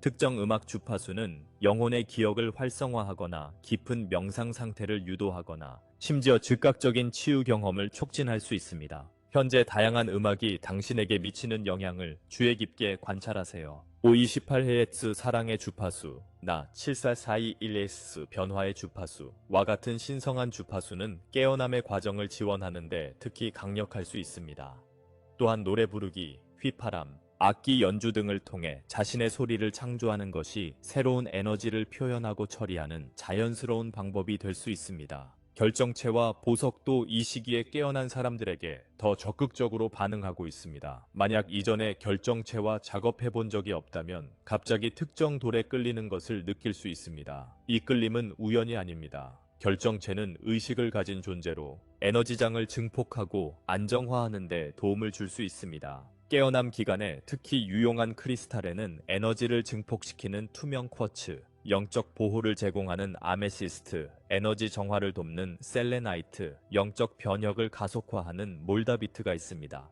특정 음악 주파수는 영혼의 기억을 활성화하거나 깊은 명상 상태를 유도하거나 심지어 즉각적인 치유 경험을 촉진할 수 있습니다. 현재 다양한 음악이 당신에게 미치는 영향을 주의 깊게 관찰하세요. 528Hz 사랑의 주파수, 나 74421S 변화의 주파수와 같은 신성한 주파수는 깨어남의 과정을 지원하는데 특히 강력할 수 있습니다. 또한 노래 부르기, 휘파람, 악기 연주 등을 통해 자신의 소리를 창조하는 것이 새로운 에너지를 표현하고 처리하는 자연스러운 방법이 될 수 있습니다. 결정체와 보석도 이 시기에 깨어난 사람들에게 더 적극적으로 반응하고 있습니다. 만약 이전에 결정체와 작업해본 적이 없다면 갑자기 특정 돌에 끌리는 것을 느낄 수 있습니다. 이 끌림은 우연이 아닙니다. 결정체는 의식을 가진 존재로 에너지장을 증폭하고 안정화하는 데 도움을 줄 수 있습니다. 깨어남 기간에 특히 유용한 크리스탈에는 에너지를 증폭시키는 투명 쿼츠, 영적 보호를 제공하는 아메시스트, 에너지 정화를 돕는 셀레나이트, 영적 변혁을 가속화하는 몰다비트가 있습니다.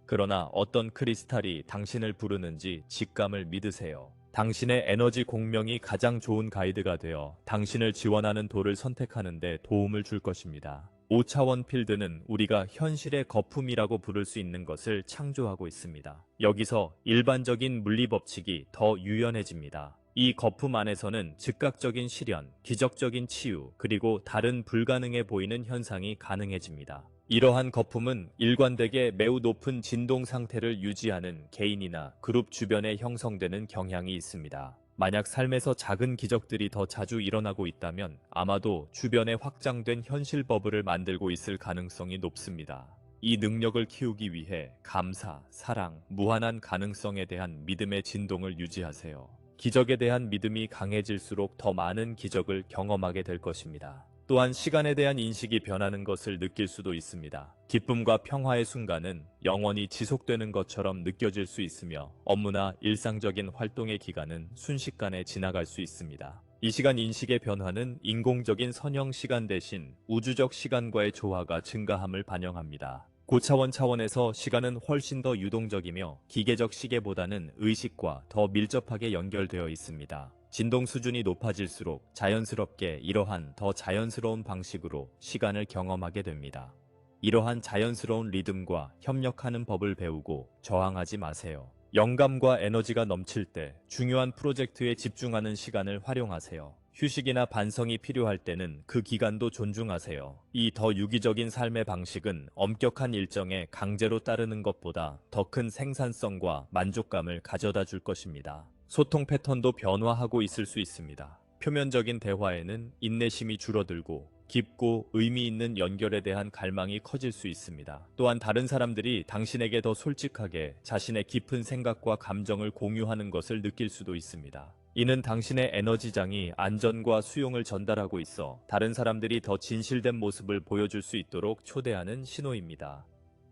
그러나 어떤 크리스탈이 당신을 부르는지 직감을 믿으세요. 당신의 에너지 공명이 가장 좋은 가이드가 되어 당신을 지원하는 도를 선택하는 데 도움을 줄 것입니다. 5차원 필드는 우리가 현실의 거품이라고 부를 수 있는 것을 창조하고 있습니다. 여기서 일반적인 물리 법칙이 더 유연해집니다. 이 거품 안에서는 즉각적인 실현, 기적적인 치유, 그리고 다른 불가능해 보이는 현상이 가능해집니다. 이러한 거품은 일관되게 매우 높은 진동 상태를 유지하는 개인이나 그룹 주변에 형성되는 경향이 있습니다. 만약 삶에서 작은 기적들이 더 자주 일어나고 있다면 아마도 주변에 확장된 현실 버블을 만들고 있을 가능성이 높습니다. 이 능력을 키우기 위해 감사, 사랑, 무한한 가능성에 대한 믿음의 진동을 유지하세요. 기적에 대한 믿음이 강해질수록 더 많은 기적을 경험하게 될 것입니다. 또한 시간에 대한 인식이 변하는 것을 느낄 수도 있습니다. 기쁨과 평화의 순간은 영원히 지속되는 것처럼 느껴질 수 있으며 업무나 일상적인 활동의 기간은 순식간에 지나갈 수 있습니다. 이 시간 인식의 변화는 인공적인 선형 시간 대신 우주적 시간과의 조화가 증가함을 반영합니다. 고차원 차원에서 시간은 훨씬 더 유동적이며 기계적 시계보다는 의식과 더 밀접하게 연결되어 있습니다. 진동 수준이 높아질수록 자연스럽게 이러한 더 자연스러운 방식으로 시간을 경험하게 됩니다. 이러한 자연스러운 리듬과 협력하는 법을 배우고 저항하지 마세요. 영감과 에너지가 넘칠 때 중요한 프로젝트에 집중하는 시간을 활용하세요. 휴식이나 반성이 필요할 때는 그 기간도 존중하세요. 이 더 유기적인 삶의 방식은 엄격한 일정에 강제로 따르는 것보다 더 큰 생산성과 만족감을 가져다 줄 것입니다. 소통 패턴도 변화하고 있을 수 있습니다. 표면적인 대화에는 인내심이 줄어들고 깊고 의미 있는 연결에 대한 갈망이 커질 수 있습니다. 또한 다른 사람들이 당신에게 더 솔직하게 자신의 깊은 생각과 감정을 공유하는 것을 느낄 수도 있습니다. 이는 당신의 에너지장이 안전과 수용을 전달하고 있어 다른 사람들이 더 진실된 모습을 보여줄 수 있도록 초대하는 신호입니다.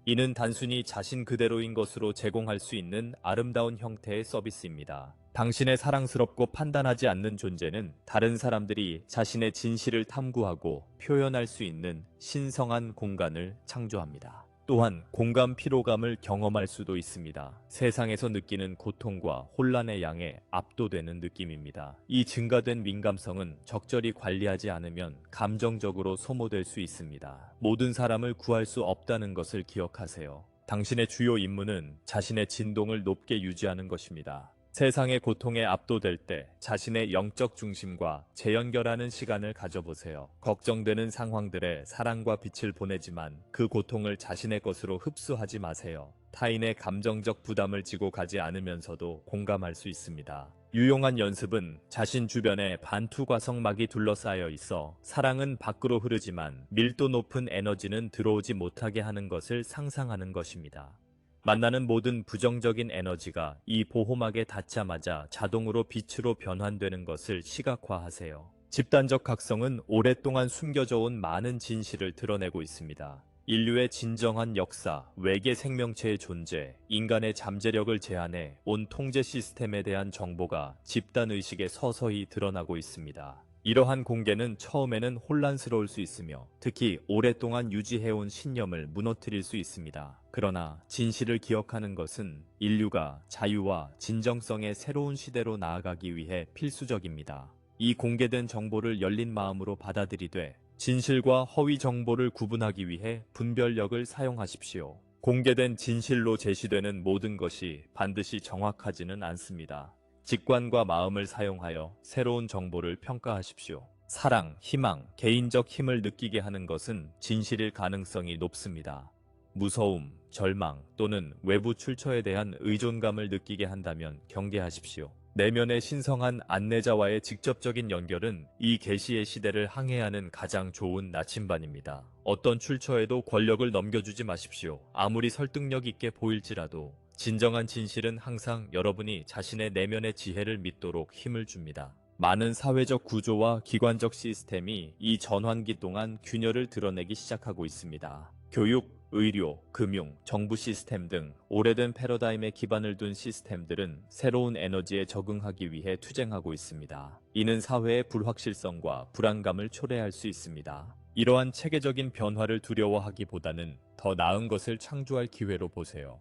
이는 단순히 자신 그대로인 것으로 제공할 수 있는 아름다운 형태의 서비스입니다. 당신의 사랑스럽고 판단하지 않는 존재는 다른 사람들이 자신의 진실을 탐구하고 표현할 수 있는 신성한 공간을 창조합니다. 또한 공감 피로감을 경험할 수도 있습니다. 세상에서 느끼는 고통과 혼란의 양에 압도되는 느낌입니다. 이 증가된 민감성은 적절히 관리하지 않으면 감정적으로 소모될 수 있습니다. 모든 사람을 구할 수 없다는 것을 기억하세요. 당신의 주요 임무는 자신의 진동을 높게 유지하는 것입니다. 세상의 고통에 압도될 때 자신의 영적 중심과 재연결하는 시간을 가져보세요. 걱정되는 상황들에 사랑과 빛을 보내지만 그 고통을 자신의 것으로 흡수하지 마세요. 타인의 감정적 부담을 지고 가지 않으면서도 공감할 수 있습니다. 유용한 연습은 자신 주변에 반투과성막이 둘러싸여 있어 사랑은 밖으로 흐르지만 밀도 높은 에너지는 들어오지 못하게 하는 것을 상상하는 것입니다. 만나는 모든 부정적인 에너지가 이 보호막에 닿자마자 자동으로 빛으로 변환되는 것을 시각화하세요. 집단적 각성은 오랫동안 숨겨져 온 많은 진실을 드러내고 있습니다. 인류의 진정한 역사, 외계 생명체의 존재, 인간의 잠재력을 제한해 온 통제 시스템에 대한 정보가 집단의식에 서서히 드러나고 있습니다. 이러한 공개는 처음에는 혼란스러울 수 있으며 특히 오랫동안 유지해온 신념을 무너뜨릴 수 있습니다. 그러나 진실을 기억하는 것은 인류가 자유와 진정성의 새로운 시대로 나아가기 위해 필수적입니다. 이 공개된 정보를 열린 마음으로 받아들이되 진실과 허위 정보를 구분하기 위해 분별력을 사용하십시오. 공개된 진실로 제시되는 모든 것이 반드시 정확하지는 않습니다. 직관과 마음을 사용하여 새로운 정보를 평가하십시오. 사랑, 희망, 개인적 힘을 느끼게 하는 것은 진실일 가능성이 높습니다. 무서움, 절망 또는 외부 출처에 대한 의존감을 느끼게 한다면 경계하십시오. 내면의 신성한 안내자와의 직접적인 연결은 이 계시의 시대를 항해하는 가장 좋은 나침반입니다. 어떤 출처에도 권력을 넘겨주지 마십시오. 아무리 설득력 있게 보일지라도 진정한 진실은 항상 여러분이 자신의 내면의 지혜를 믿도록 힘을 줍니다. 많은 사회적 구조와 기관적 시스템이 이 전환기 동안 균열을 드러내기 시작하고 있습니다. 교육, 의료, 금융, 정부 시스템 등 오래된 패러다임에 기반을 둔 시스템들은 새로운 에너지에 적응하기 위해 투쟁하고 있습니다. 이는 사회의 불확실성과 불안감을 초래할 수 있습니다. 이러한 체계적인 변화를 두려워하기보다는 더 나은 것을 창조할 기회로 보세요.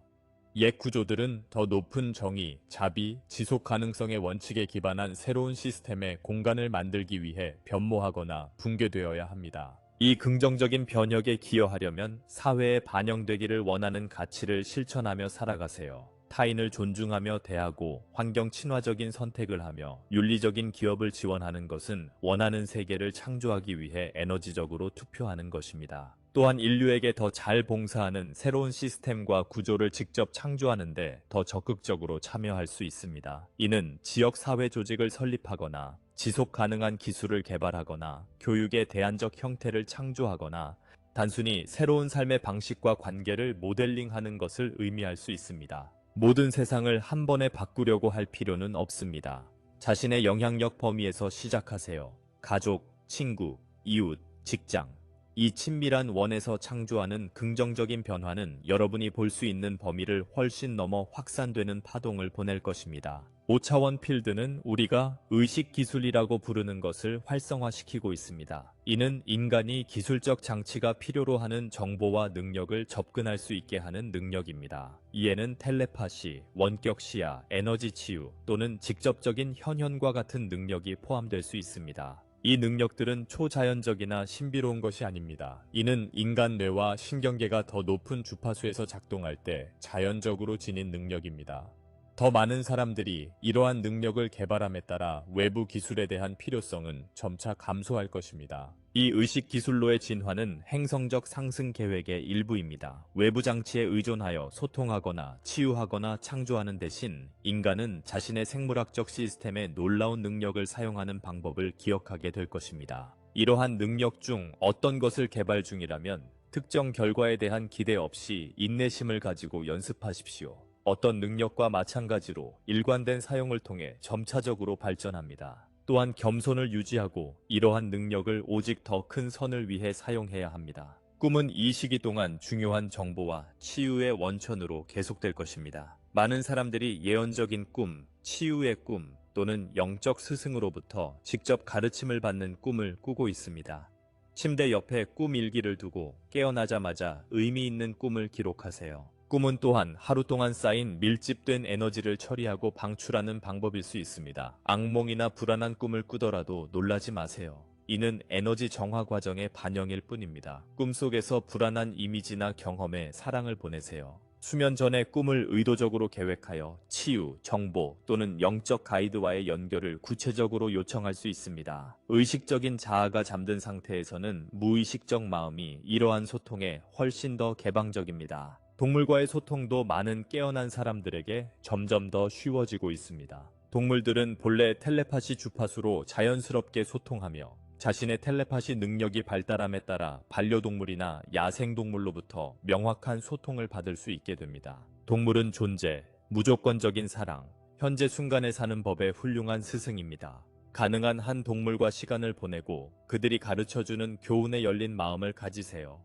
옛 구조들은 더 높은 정의, 자비, 지속 가능성의 원칙에 기반한 새로운 시스템의 공간을 만들기 위해 변모하거나 붕괴되어야 합니다. 이 긍정적인 변혁에 기여하려면 사회에 반영되기를 원하는 가치를 실천하며 살아가세요. 타인을 존중하며 대하고 환경 친화적인 선택을 하며 윤리적인 기업을 지원하는 것은 원하는 세계를 창조하기 위해 에너지적으로 투표하는 것입니다. 또한 인류에게 더 잘 봉사하는 새로운 시스템과 구조를 직접 창조하는데 더 적극적으로 참여할 수 있습니다. 이는 지역 사회 조직을 설립하거나 지속 가능한 기술을 개발하거나 교육의 대안적 형태를 창조하거나 단순히 새로운 삶의 방식과 관계를 모델링하는 것을 의미할 수 있습니다. 모든 세상을 한 번에 바꾸려고 할 필요는 없습니다. 자신의 영향력 범위에서 시작하세요. 가족, 친구, 이웃, 직장. 이 친밀한 원에서 창조하는 긍정적인 변화는 여러분이 볼 수 있는 범위를 훨씬 넘어 확산되는 파동을 보낼 것입니다. 5차원 필드는 우리가 의식기술이라고 부르는 것을 활성화시키고 있습니다. 이는 인간이 기술적 장치가 필요로 하는 정보와 능력을 접근할 수 있게 하는 능력입니다. 이에는 텔레파시, 원격 시야, 에너지 치유 또는 직접적인 현현과 같은 능력이 포함될 수 있습니다. 이 능력들은 초자연적이나 신비로운 것이 아닙니다. 이는 인간 뇌와 신경계가 더 높은 주파수에서 작동할 때 자연적으로 지닌 능력입니다. 더 많은 사람들이 이러한 능력을 개발함에 따라 외부 기술에 대한 필요성은 점차 감소할 것입니다. 이 의식 기술로의 진화는 행성적 상승 계획의 일부입니다. 외부 장치에 의존하여 소통하거나 치유하거나 창조하는 대신 인간은 자신의 생물학적 시스템의 놀라운 능력을 사용하는 방법을 기억하게 될 것입니다. 이러한 능력 중 어떤 것을 개발 중이라면 특정 결과에 대한 기대 없이 인내심을 가지고 연습하십시오. 어떤 능력과 마찬가지로 일관된 사용을 통해 점차적으로 발전합니다. 또한 겸손을 유지하고 이러한 능력을 오직 더 큰 선을 위해 사용해야 합니다. 꿈은 이 시기 동안 중요한 정보와 치유의 원천으로 계속될 것입니다. 많은 사람들이 예언적인 꿈, 치유의 꿈 또는 영적 스승으로부터 직접 가르침을 받는 꿈을 꾸고 있습니다. 침대 옆에 꿈 일기를 두고 깨어나자마자 의미 있는 꿈을 기록하세요. 꿈은 또한 하루 동안 쌓인 밀집된 에너지를 처리하고 방출하는 방법일 수 있습니다. 악몽이나 불안한 꿈을 꾸더라도 놀라지 마세요. 이는 에너지 정화 과정의 반영일 뿐입니다. 꿈속에서 불안한 이미지나 경험에 사랑을 보내세요. 수면 전에 꿈을 의도적으로 계획하여 치유, 정보 또는 영적 가이드와의 연결을 구체적으로 요청할 수 있습니다. 의식적인 자아가 잠든 상태에서는 무의식적 마음이 이러한 소통에 훨씬 더 개방적입니다. 동물과의 소통도 많은 깨어난 사람들에게 점점 더 쉬워지고 있습니다. 동물들은 본래 텔레파시 주파수로 자연스럽게 소통하며 자신의 텔레파시 능력이 발달함에 따라 반려동물이나 야생동물로부터 명확한 소통을 받을 수 있게 됩니다. 동물은 존재, 무조건적인 사랑, 현재 순간에 사는 법의 훌륭한 스승입니다. 가능한 한 동물과 시간을 보내고 그들이 가르쳐주는 교훈에 열린 마음을 가지세요.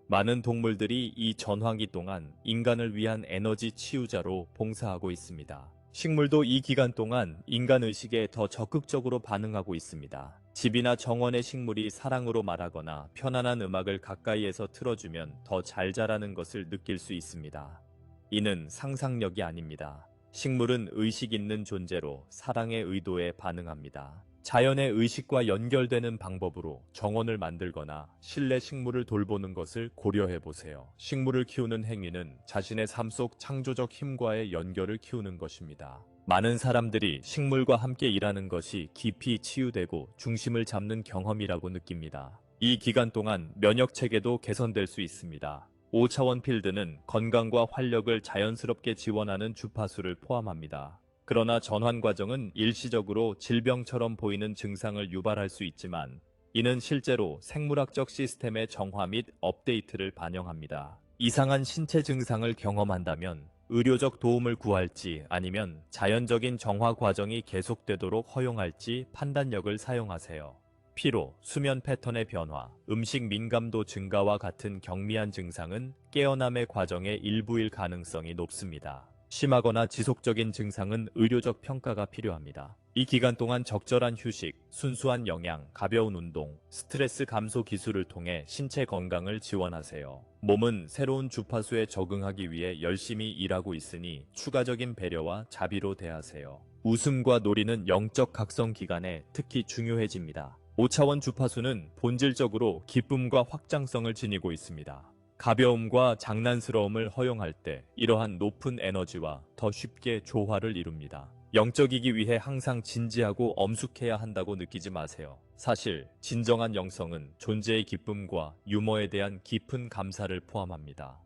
많은 동물들이 이 전환기 동안 인간을 위한 에너지 치유자로 봉사하고 있습니다. 식물도 이 기간 동안 인간 의식에 더 적극적으로 반응하고 있습니다. 집이나 정원의 식물이 사랑으로 말하거나 편안한 음악을 가까이에서 틀어주면 더 잘 자라는 것을 느낄 수 있습니다. 이는 상상력이 아닙니다. 식물은 의식 있는 존재로 사랑의 의도에 반응합니다. 자연의 의식과 연결되는 방법으로 정원을 만들거나 실내 식물을 돌보는 것을 고려해 보세요. 식물을 키우는 행위는 자신의 삶 속 창조적 힘과의 연결을 키우는 것입니다. 많은 사람들이 식물과 함께 일하는 것이 깊이 치유되고 중심을 잡는 경험이라고 느낍니다. 이 기간 동안 면역 체계도 개선될 수 있습니다. 5차원 필드는 건강과 활력을 자연스럽게 지원하는 주파수를 포함합니다. 그러나 전환 과정은 일시적으로 질병처럼 보이는 증상을 유발할 수 있지만 이는 실제로 생물학적 시스템의 정화 및 업데이트를 반영합니다. 이상한 신체 증상을 경험한다면 의료적 도움을 구할지 아니면 자연적인 정화 과정이 계속되도록 허용할지 판단력을 사용하세요. 피로, 수면 패턴의 변화, 음식 민감도 증가와 같은 경미한 증상은 깨어남의 과정의 일부일 가능성이 높습니다. 심하거나 지속적인 증상은 의료적 평가가 필요합니다. 이 기간 동안 적절한 휴식, 순수한 영양, 가벼운 운동, 스트레스 감소 기술을 통해 신체 건강을 지원하세요. 몸은 새로운 주파수에 적응하기 위해 열심히 일하고 있으니 추가적인 배려와 자비로 대하세요. 웃음과 놀이는 영적 각성 기간에 특히 중요해집니다. 5차원 주파수는 본질적으로 기쁨과 확장성을 지니고 있습니다. 가벼움과 장난스러움을 허용할 때 이러한 높은 에너지와 더 쉽게 조화를 이룹니다. 영적이기 위해 항상 진지하고 엄숙해야 한다고 느끼지 마세요. 사실 진정한 영성은 존재의 기쁨과 유머에 대한 깊은 감사를 포함합니다.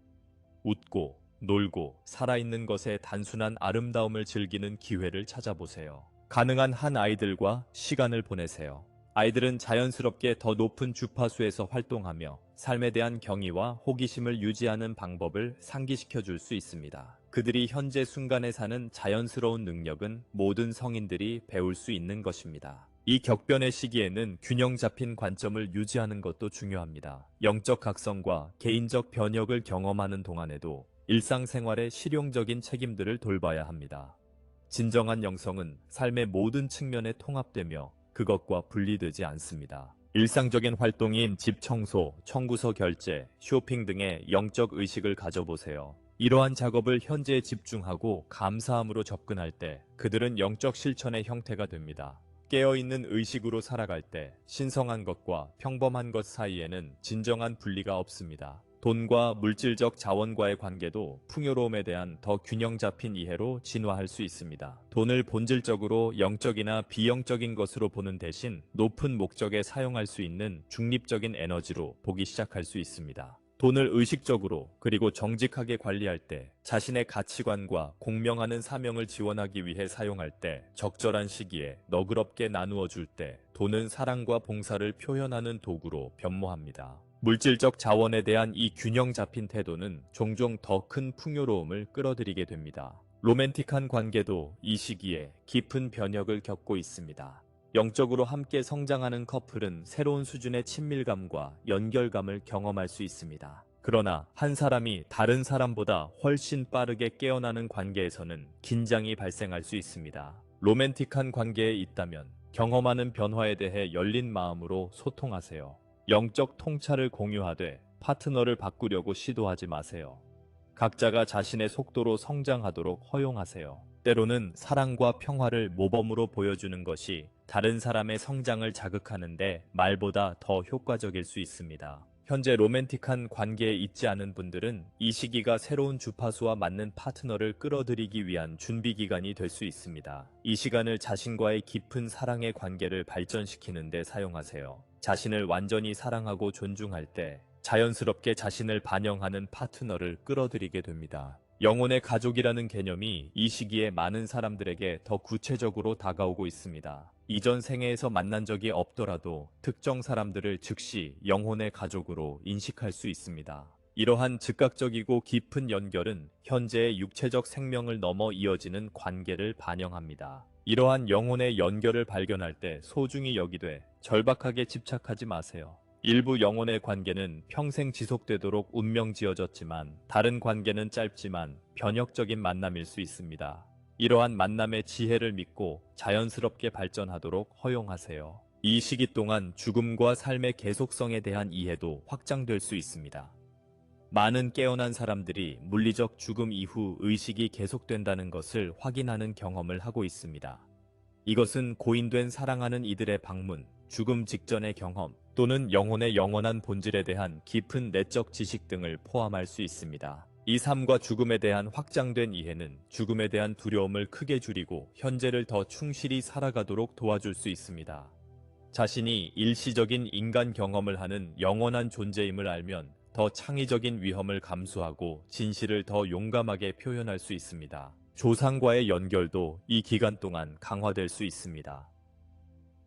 웃고 놀고 살아있는 것의 단순한 아름다움을 즐기는 기회를 찾아보세요. 가능한 한 아이들과 시간을 보내세요. 아이들은 자연스럽게 더 높은 주파수에서 활동하며 삶에 대한 경의와 호기심을 유지하는 방법을 상기시켜 줄 수 있습니다. 그들이 현재 순간에 사는 자연스러운 능력은 모든 성인들이 배울 수 있는 것입니다. 이 격변의 시기에는 균형 잡힌 관점을 유지하는 것도 중요합니다. 영적 각성과 개인적 변혁을 경험하는 동안에도 일상생활의 실용적인 책임들을 돌봐야 합니다. 진정한 영성은 삶의 모든 측면에 통합되며 그것과 분리되지 않습니다. 일상적인 활동인 집 청소, 청구서 결제, 쇼핑 등의 영적 의식을 가져보세요. 이러한 작업을 현재에 집중하고 감사함으로 접근할 때 그들은 영적 실천의 형태가 됩니다. 깨어있는 의식으로 살아갈 때 신성한 것과 평범한 것 사이에는 진정한 분리가 없습니다. 돈과 물질적 자원과의 관계도 풍요로움에 대한 더 균형 잡힌 이해로 진화할 수 있습니다. 돈을 본질적으로 영적이나 비영적인 것으로 보는 대신 높은 목적에 사용할 수 있는 중립적인 에너지로 보기 시작할 수 있습니다. 돈을 의식적으로 그리고 정직하게 관리할 때 자신의 가치관과 공명하는 사명을 지원하기 위해 사용할 때 적절한 시기에 너그럽게 나누어 줄 때 돈은 사랑과 봉사를 표현하는 도구로 변모합니다. 물질적 자원에 대한 이 균형 잡힌 태도는 종종 더 큰 풍요로움을 끌어들이게 됩니다. 로맨틱한 관계도 이 시기에 깊은 변혁을 겪고 있습니다. 영적으로 함께 성장하는 커플은 새로운 수준의 친밀감과 연결감을 경험할 수 있습니다. 그러나 한 사람이 다른 사람보다 훨씬 빠르게 깨어나는 관계에서는 긴장이 발생할 수 있습니다. 로맨틱한 관계에 있다면 경험하는 변화에 대해 열린 마음으로 소통하세요. 영적 통찰을 공유하되 파트너를 바꾸려고 시도하지 마세요. 각자가 자신의 속도로 성장하도록 허용하세요. 때로는 사랑과 평화를 모범으로 보여주는 것이 다른 사람의 성장을 자극하는데 말보다 더 효과적일 수 있습니다. 현재 로맨틱한 관계에 있지 않은 분들은 이 시기가 새로운 주파수와 맞는 파트너를 끌어들이기 위한 준비 기간이 될 수 있습니다. 이 시간을 자신과의 깊은 사랑의 관계를 발전시키는 데 사용하세요. 자신을 완전히 사랑하고 존중할 때 자연스럽게 자신을 반영하는 파트너를 끌어들이게 됩니다. 영혼의 가족이라는 개념이 이 시기에 많은 사람들에게 더 구체적으로 다가오고 있습니다. 이전 생애에서 만난 적이 없더라도 특정 사람들을 즉시 영혼의 가족으로 인식할 수 있습니다. 이러한 즉각적이고 깊은 연결은 현재의 육체적 생명을 넘어 이어지는 관계를 반영합니다. 이러한 영혼의 연결을 발견할 때 소중히 여기되 절박하게 집착하지 마세요. 일부 영혼의 관계는 평생 지속되도록 운명 지어졌지만 다른 관계는 짧지만 변혁적인 만남일 수 있습니다. 이러한 만남의 지혜를 믿고 자연스럽게 발전하도록 허용하세요. 이 시기 동안 죽음과 삶의 계속성에 대한 이해도 확장될 수 있습니다. 많은 깨어난 사람들이 물리적 죽음 이후 의식이 계속된다는 것을 확인하는 경험을 하고 있습니다. 이것은 고인된 사랑하는 이들의 방문, 죽음 직전의 경험, 또는 영혼의 영원한 본질에 대한 깊은 내적 지식 등을 포함할 수 있습니다. 이 삶과 죽음에 대한 확장된 이해는 죽음에 대한 두려움을 크게 줄이고 현재를 더 충실히 살아가도록 도와줄 수 있습니다. 자신이 일시적인 인간 경험을 하는 영원한 존재임을 알면 더 창의적인 위험을 감수하고 진실을 더 용감하게 표현할 수 있습니다. 조상과의 연결도 이 기간 동안 강화될 수 있습니다.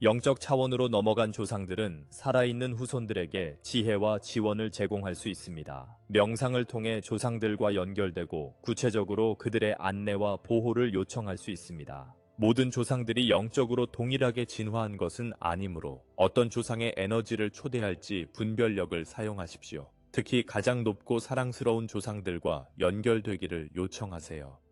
영적 차원으로 넘어간 조상들은 살아있는 후손들에게 지혜와 지원을 제공할 수 있습니다. 명상을 통해 조상들과 연결되고 구체적으로 그들의 안내와 보호를 요청할 수 있습니다. 모든 조상들이 영적으로 동일하게 진화한 것은 아니므로 어떤 조상의 에너지를 초대할지 분별력을 사용하십시오. 특히 가장 높고 사랑스러운 조상들과 연결되기를 요청하세요.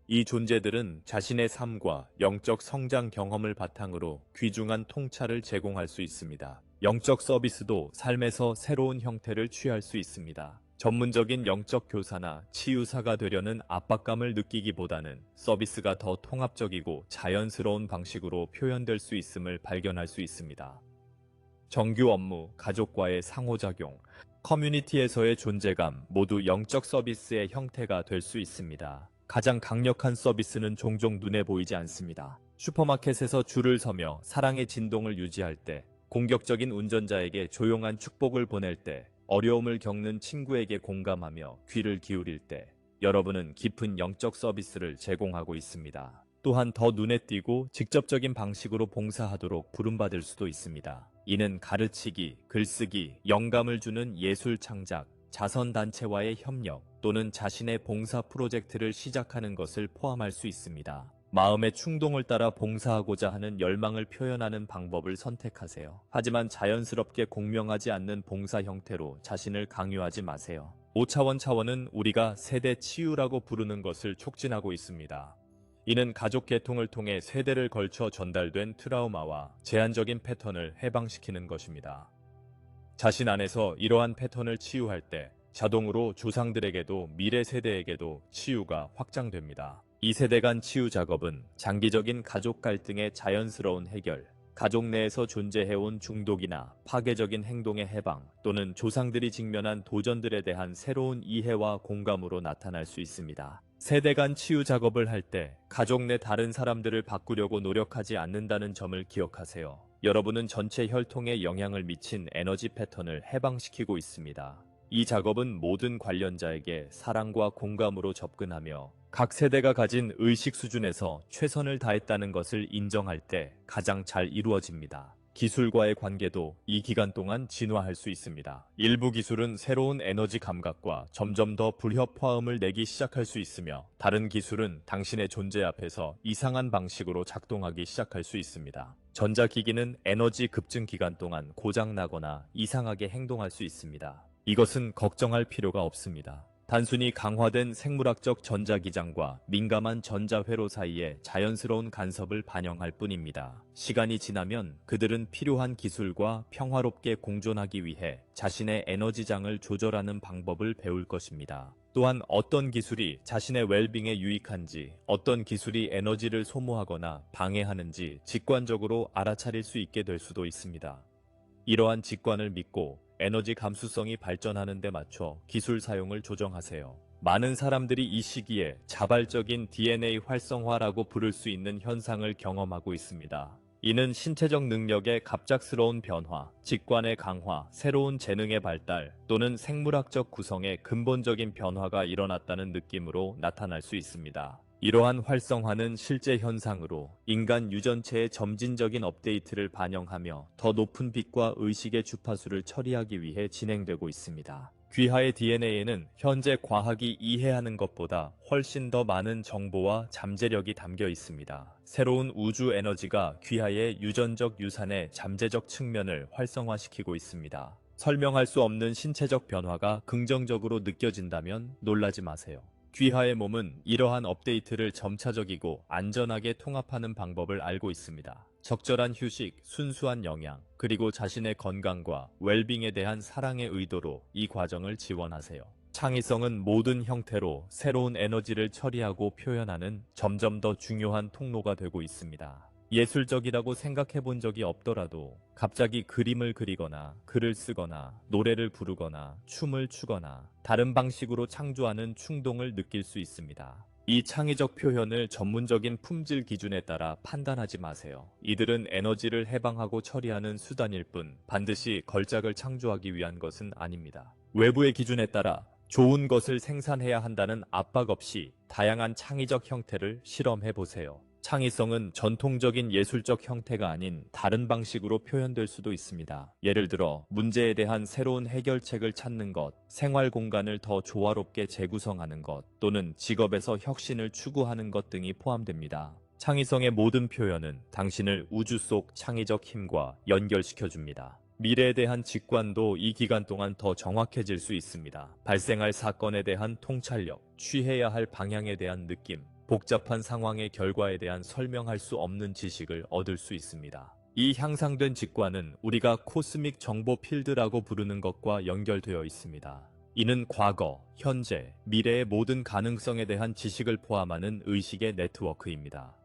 이 존재들은 자신의 삶과 영적 성장 경험을 바탕으로 귀중한 통찰을 제공할 수 있습니다. 영적 서비스도 삶에서 새로운 형태를 취할 수 있습니다. 전문적인 영적 교사나 치유사가 되려는 압박감을 느끼기보다는 서비스가 더 통합적이고 자연스러운 방식으로 표현될 수 있음을 발견할 수 있습니다. 정규 업무, 가족과의 상호작용, 커뮤니티에서의 존재감 모두 영적 서비스의 형태가 될 수 있습니다. 가장 강력한 서비스는 종종 눈에 보이지 않습니다. 슈퍼마켓에서 줄을 서며 사랑의 진동을 유지할 때, 공격적인 운전자에게 조용한 축복을 보낼 때, 어려움을 겪는 친구에게 공감하며 귀를 기울일 때, 여러분은 깊은 영적 서비스를 제공하고 있습니다. 또한 더 눈에 띄고 직접적인 방식으로 봉사하도록 부름받을 수도 있습니다. 이는 가르치기, 글쓰기, 영감을 주는 예술 창작, 자선단체와의 협력 또는 자신의 봉사 프로젝트를 시작하는 것을 포함할 수 있습니다. 마음의 충동을 따라 봉사하고자 하는 열망을 표현하는 방법을 선택하세요. 하지만 자연스럽게 공명하지 않는 봉사 형태로 자신을 강요하지 마세요. 5차원 차원은 우리가 세대 치유라고 부르는 것을 촉진하고 있습니다. 이는 가족 계통을 통해 세대를 걸쳐 전달된 트라우마와 제한적인 패턴을 해방시키는 것입니다. 자신 안에서 이러한 패턴을 치유할 때 자동으로 조상들에게도 미래 세대에게도 치유가 확장됩니다. 이 세대 간 치유 작업은 장기적인 가족 갈등의 자연스러운 해결, 가족 내에서 존재해온 중독이나 파괴적인 행동의 해방 또는 조상들이 직면한 도전들에 대한 새로운 이해와 공감으로 나타날 수 있습니다. 세대 간 치유 작업을 할 때 가족 내 다른 사람들을 바꾸려고 노력하지 않는다는 점을 기억하세요. 여러분은 전체 혈통에 영향을 미친 에너지 패턴을 해방시키고 있습니다. 이 작업은 모든 관련자에게 사랑과 공감으로 접근하며 각 세대가 가진 의식 수준에서 최선을 다했다는 것을 인정할 때 가장 잘 이루어집니다. 기술과의 관계도 이 기간 동안 진화할 수 있습니다. 일부 기술은 새로운 에너지 감각과 점점 더 불협화음을 내기 시작할 수 있으며 다른 기술은 당신의 존재 앞에서 이상한 방식으로 작동하기 시작할 수 있습니다. 전자기기는 에너지 급증 기간 동안 고장나거나 이상하게 행동할 수 있습니다. 이것은 걱정할 필요가 없습니다. 단순히 강화된 생물학적 전자기장과 민감한 전자회로 사이의 자연스러운 간섭을 반영할 뿐입니다. 시간이 지나면 그들은 필요한 기술과 평화롭게 공존하기 위해 자신의 에너지장을 조절하는 방법을 배울 것입니다. 또한 어떤 기술이 자신의 웰빙에 유익한지, 어떤 기술이 에너지를 소모하거나 방해하는지 직관적으로 알아차릴 수 있게 될 수도 있습니다. 이러한 직관을 믿고 에너지 감수성이 발전하는 데 맞춰 기술 사용을 조정하세요. 많은 사람들이 이 시기에 자발적인 DNA 활성화라고 부를 수 있는 현상을 경험하고 있습니다. 이는 신체적 능력의 갑작스러운 변화, 직관의 강화, 새로운 재능의 발달 또는 생물학적 구성의 근본적인 변화가 일어났다는 느낌으로 나타날 수 있습니다. 이러한 활성화는 실제 현상으로 인간 유전체의 점진적인 업데이트를 반영하며 더 높은 빛과 의식의 주파수를 처리하기 위해 진행되고 있습니다. 귀하의 DNA에는 현재 과학이 이해하는 것보다 훨씬 더 많은 정보와 잠재력이 담겨 있습니다. 새로운 우주 에너지가 귀하의 유전적 유산의 잠재적 측면을 활성화시키고 있습니다. 설명할 수 없는 신체적 변화가 긍정적으로 느껴진다면 놀라지 마세요. 귀하의 몸은 이러한 업데이트를 점차적이고 안전하게 통합하는 방법을 알고 있습니다. 적절한 휴식, 순수한 영양, 그리고 자신의 건강과 웰빙에 대한 사랑의 의도로 이 과정을 지원하세요. 창의성은 모든 형태로 새로운 에너지를 처리하고 표현하는 점점 더 중요한 통로가 되고 있습니다. 예술적이라고 생각해 본 적이 없더라도 갑자기 그림을 그리거나 글을 쓰거나 노래를 부르거나 춤을 추거나 다른 방식으로 창조하는 충동을 느낄 수 있습니다. 이 창의적 표현을 전문적인 품질 기준에 따라 판단하지 마세요. 이들은 에너지를 해방하고 처리하는 수단일 뿐 반드시 걸작을 창조하기 위한 것은 아닙니다. 외부의 기준에 따라 좋은 것을 생산해야 한다는 압박 없이 다양한 창의적 형태를 실험해 보세요. 창의성은 전통적인 예술적 형태가 아닌 다른 방식으로 표현될 수도 있습니다. 예를 들어 문제에 대한 새로운 해결책을 찾는 것, 생활 공간을 더 조화롭게 재구성하는 것, 또는 직업에서 혁신을 추구하는 것 등이 포함됩니다. 창의성의 모든 표현은 당신을 우주 속 창의적 힘과 연결시켜줍니다. 미래에 대한 직관도 이 기간 동안 더 정확해질 수 있습니다. 발생할 사건에 대한 통찰력, 취해야 할 방향에 대한 느낌, 복잡한 상황의 결과에 대한 설명할 수 없는 지식을 얻을 수 있습니다. 이 향상된 직관은 우리가 코스믹 정보 필드라고 부르는 것과 연결되어 있습니다. 이는 과거, 현재, 미래의 모든 가능성에 대한 지식을 포함하는 의식의 네트워크입니다.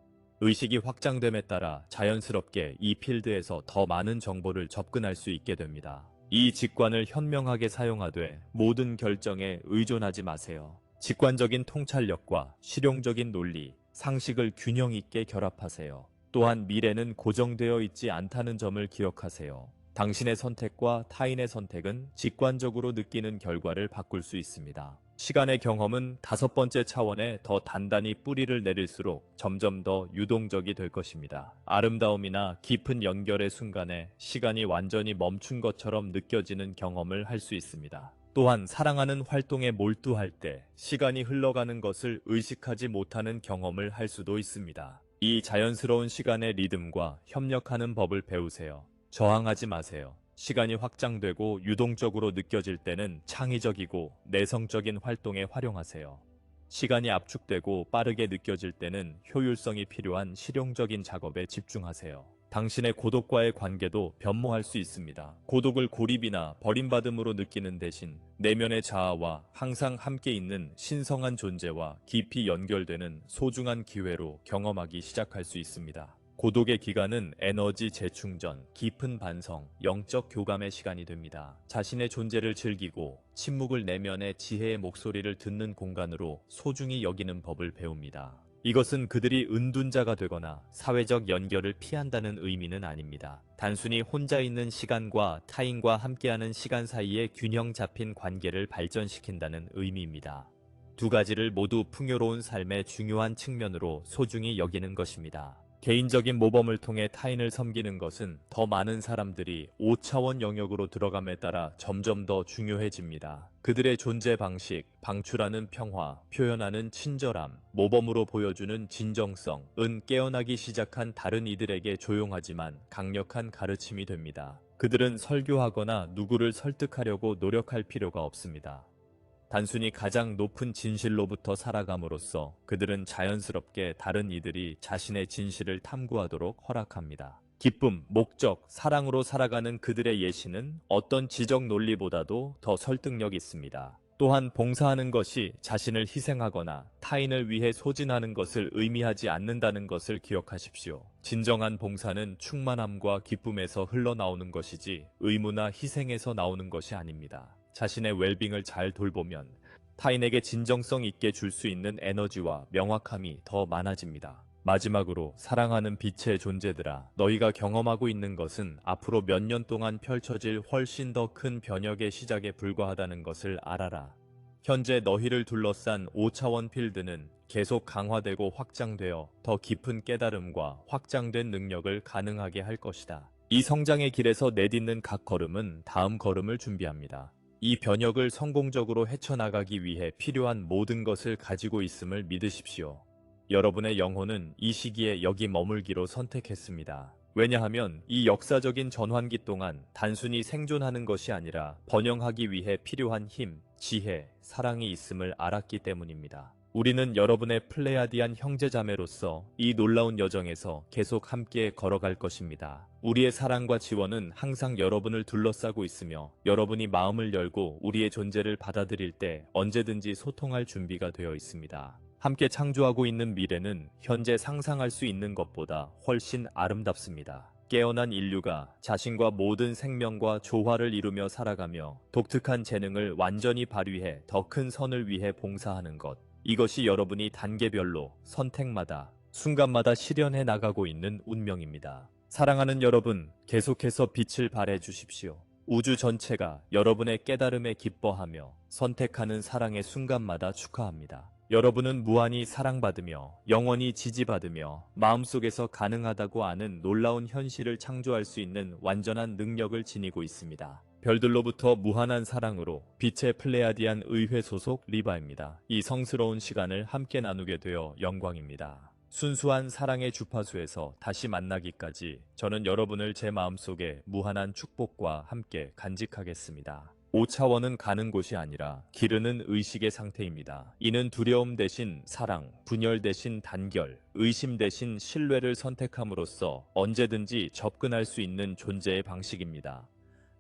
의식이 확장됨에 따라 자연스럽게 이 필드에서 더 많은 정보를 접근할 수 있게 됩니다. 이 직관을 현명하게 사용하되 모든 결정에 의존하지 마세요. 직관적인 통찰력과 실용적인 논리, 상식을 균형 있게 결합하세요. 또한 미래는 고정되어 있지 않다는 점을 기억하세요. 당신의 선택과 타인의 선택은 직관적으로 느끼는 결과를 바꿀 수 있습니다. 시간의 경험은 5번째 차원에 더 단단히 뿌리를 내릴수록 점점 더 유동적이 될 것입니다. 아름다움이나 깊은 연결의 순간에 시간이 완전히 멈춘 것처럼 느껴지는 경험을 할 수 있습니다. 또한 사랑하는 활동에 몰두할 때 시간이 흘러가는 것을 의식하지 못하는 경험을 할 수도 있습니다. 이 자연스러운 시간의 리듬과 협력하는 법을 배우세요. 저항하지 마세요. 시간이 확장되고 유동적으로 느껴질 때는 창의적이고 내성적인 활동에 활용하세요. 시간이 압축되고 빠르게 느껴질 때는 효율성이 필요한 실용적인 작업에 집중하세요. 당신의 고독과의 관계도 변모할 수 있습니다. 고독을 고립이나 버림받음으로 느끼는 대신 내면의 자아와 항상 함께 있는 신성한 존재와 깊이 연결되는 소중한 기회로 경험하기 시작할 수 있습니다. 고독의 기간은 에너지 재충전, 깊은 반성, 영적 교감의 시간이 됩니다. 자신의 존재를 즐기고 침묵을 내면의 지혜의 목소리를 듣는 공간으로 소중히 여기는 법을 배웁니다. 이것은 그들이 은둔자가 되거나 사회적 연결을 피한다는 의미는 아닙니다. 단순히 혼자 있는 시간과 타인과 함께하는 시간 사이의 균형 잡힌 관계를 발전시킨다는 의미입니다. 두 가지를 모두 풍요로운 삶의 중요한 측면으로 소중히 여기는 것입니다. 개인적인 모범을 통해 타인을 섬기는 것은 더 많은 사람들이 5차원 영역으로 들어감에 따라 점점 더 중요해집니다. 그들의 존재 방식, 방출하는 평화, 표현하는 친절함, 모범으로 보여주는 진정성은 깨어나기 시작한 다른 이들에게 조용하지만 강력한 가르침이 됩니다. 그들은 설교하거나 누구를 설득하려고 노력할 필요가 없습니다. 단순히 가장 높은 진실로부터 살아감으로써 그들은 자연스럽게 다른 이들이 자신의 진실을 탐구하도록 허락합니다. 기쁨, 목적, 사랑으로 살아가는 그들의 예시는 어떤 지적 논리보다도 더 설득력 있습니다. 또한 봉사하는 것이 자신을 희생하거나 타인을 위해 소진하는 것을 의미하지 않는다는 것을 기억하십시오. 진정한 봉사는 충만함과 기쁨에서 흘러나오는 것이지 의무나 희생에서 나오는 것이 아닙니다. 자신의 웰빙을 잘 돌보면 타인에게 진정성 있게 줄 수 있는 에너지와 명확함이 더 많아집니다. 마지막으로 사랑하는 빛의 존재들아, 너희가 경험하고 있는 것은 앞으로 몇 년 동안 펼쳐질 훨씬 더 큰 변혁의 시작에 불과하다는 것을 알아라. 현재 너희를 둘러싼 5차원 필드는 계속 강화되고 확장되어 더 깊은 깨달음과 확장된 능력을 가능하게 할 것이다. 이 성장의 길에서 내딛는 각 걸음은 다음 걸음을 준비합니다. 이 변혁을 성공적으로 헤쳐나가기 위해 필요한 모든 것을 가지고 있음을 믿으십시오. 여러분의 영혼은 이 시기에 여기 머물기로 선택했습니다. 왜냐하면 이 역사적인 전환기 동안 단순히 생존하는 것이 아니라 번영하기 위해 필요한 힘, 지혜, 사랑이 있음을 알았기 때문입니다. 우리는 여러분의 플레야디안 형제자매로서 이 놀라운 여정에서 계속 함께 걸어갈 것입니다. 우리의 사랑과 지원은 항상 여러분을 둘러싸고 있으며 여러분이 마음을 열고 우리의 존재를 받아들일 때 언제든지 소통할 준비가 되어 있습니다. 함께 창조하고 있는 미래는 현재 상상할 수 있는 것보다 훨씬 아름답습니다. 깨어난 인류가 자신과 모든 생명과 조화를 이루며 살아가며 독특한 재능을 완전히 발휘해 더 큰 선을 위해 봉사하는 것. 이것이 여러분이 단계별로 선택마다 순간마다 실현해 나가고 있는 운명입니다. 사랑하는 여러분, 계속해서 빛을 발해 주십시오. 우주 전체가 여러분의 깨달음에 기뻐하며 선택하는 사랑의 순간마다 축하합니다. 여러분은 무한히 사랑받으며 영원히 지지받으며 마음속에서 가능하다고 아는 놀라운 현실을 창조할 수 있는 완전한 능력을 지니고 있습니다. 별들로부터 무한한 사랑으로 빛의 플레야디안 의회 소속 리바입니다. 이 성스러운 시간을 함께 나누게 되어 영광입니다. 순수한 사랑의 주파수에서 다시 만나기까지 저는 여러분을 제 마음속에 무한한 축복과 함께 간직하겠습니다. 5차원은 가는 곳이 아니라 기르는 의식의 상태입니다. 이는 두려움 대신 사랑, 분열 대신 단결, 의심 대신 신뢰를 선택함으로써 언제든지 접근할 수 있는 존재의 방식입니다.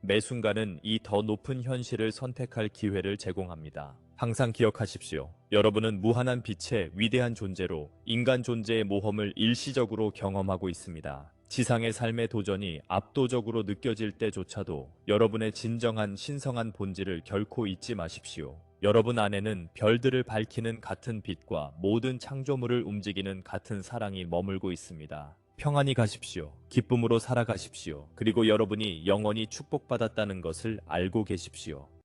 매 순간은 이 더 높은 현실을 선택할 기회를 제공합니다. 항상 기억하십시오. 여러분은 무한한 빛의 위대한 존재로 인간 존재의 모험을 일시적으로 경험하고 있습니다. 지상의 삶의 도전이 압도적으로 느껴질 때조차도 여러분의 진정한 신성한 본질을 결코 잊지 마십시오. 여러분 안에는 별들을 밝히는 같은 빛과 모든 창조물을 움직이는 같은 사랑이 머물고 있습니다. 평안히 가십시오. 기쁨으로 살아가십시오. 그리고 여러분이 영원히 축복받았다는 것을 알고 계십시오.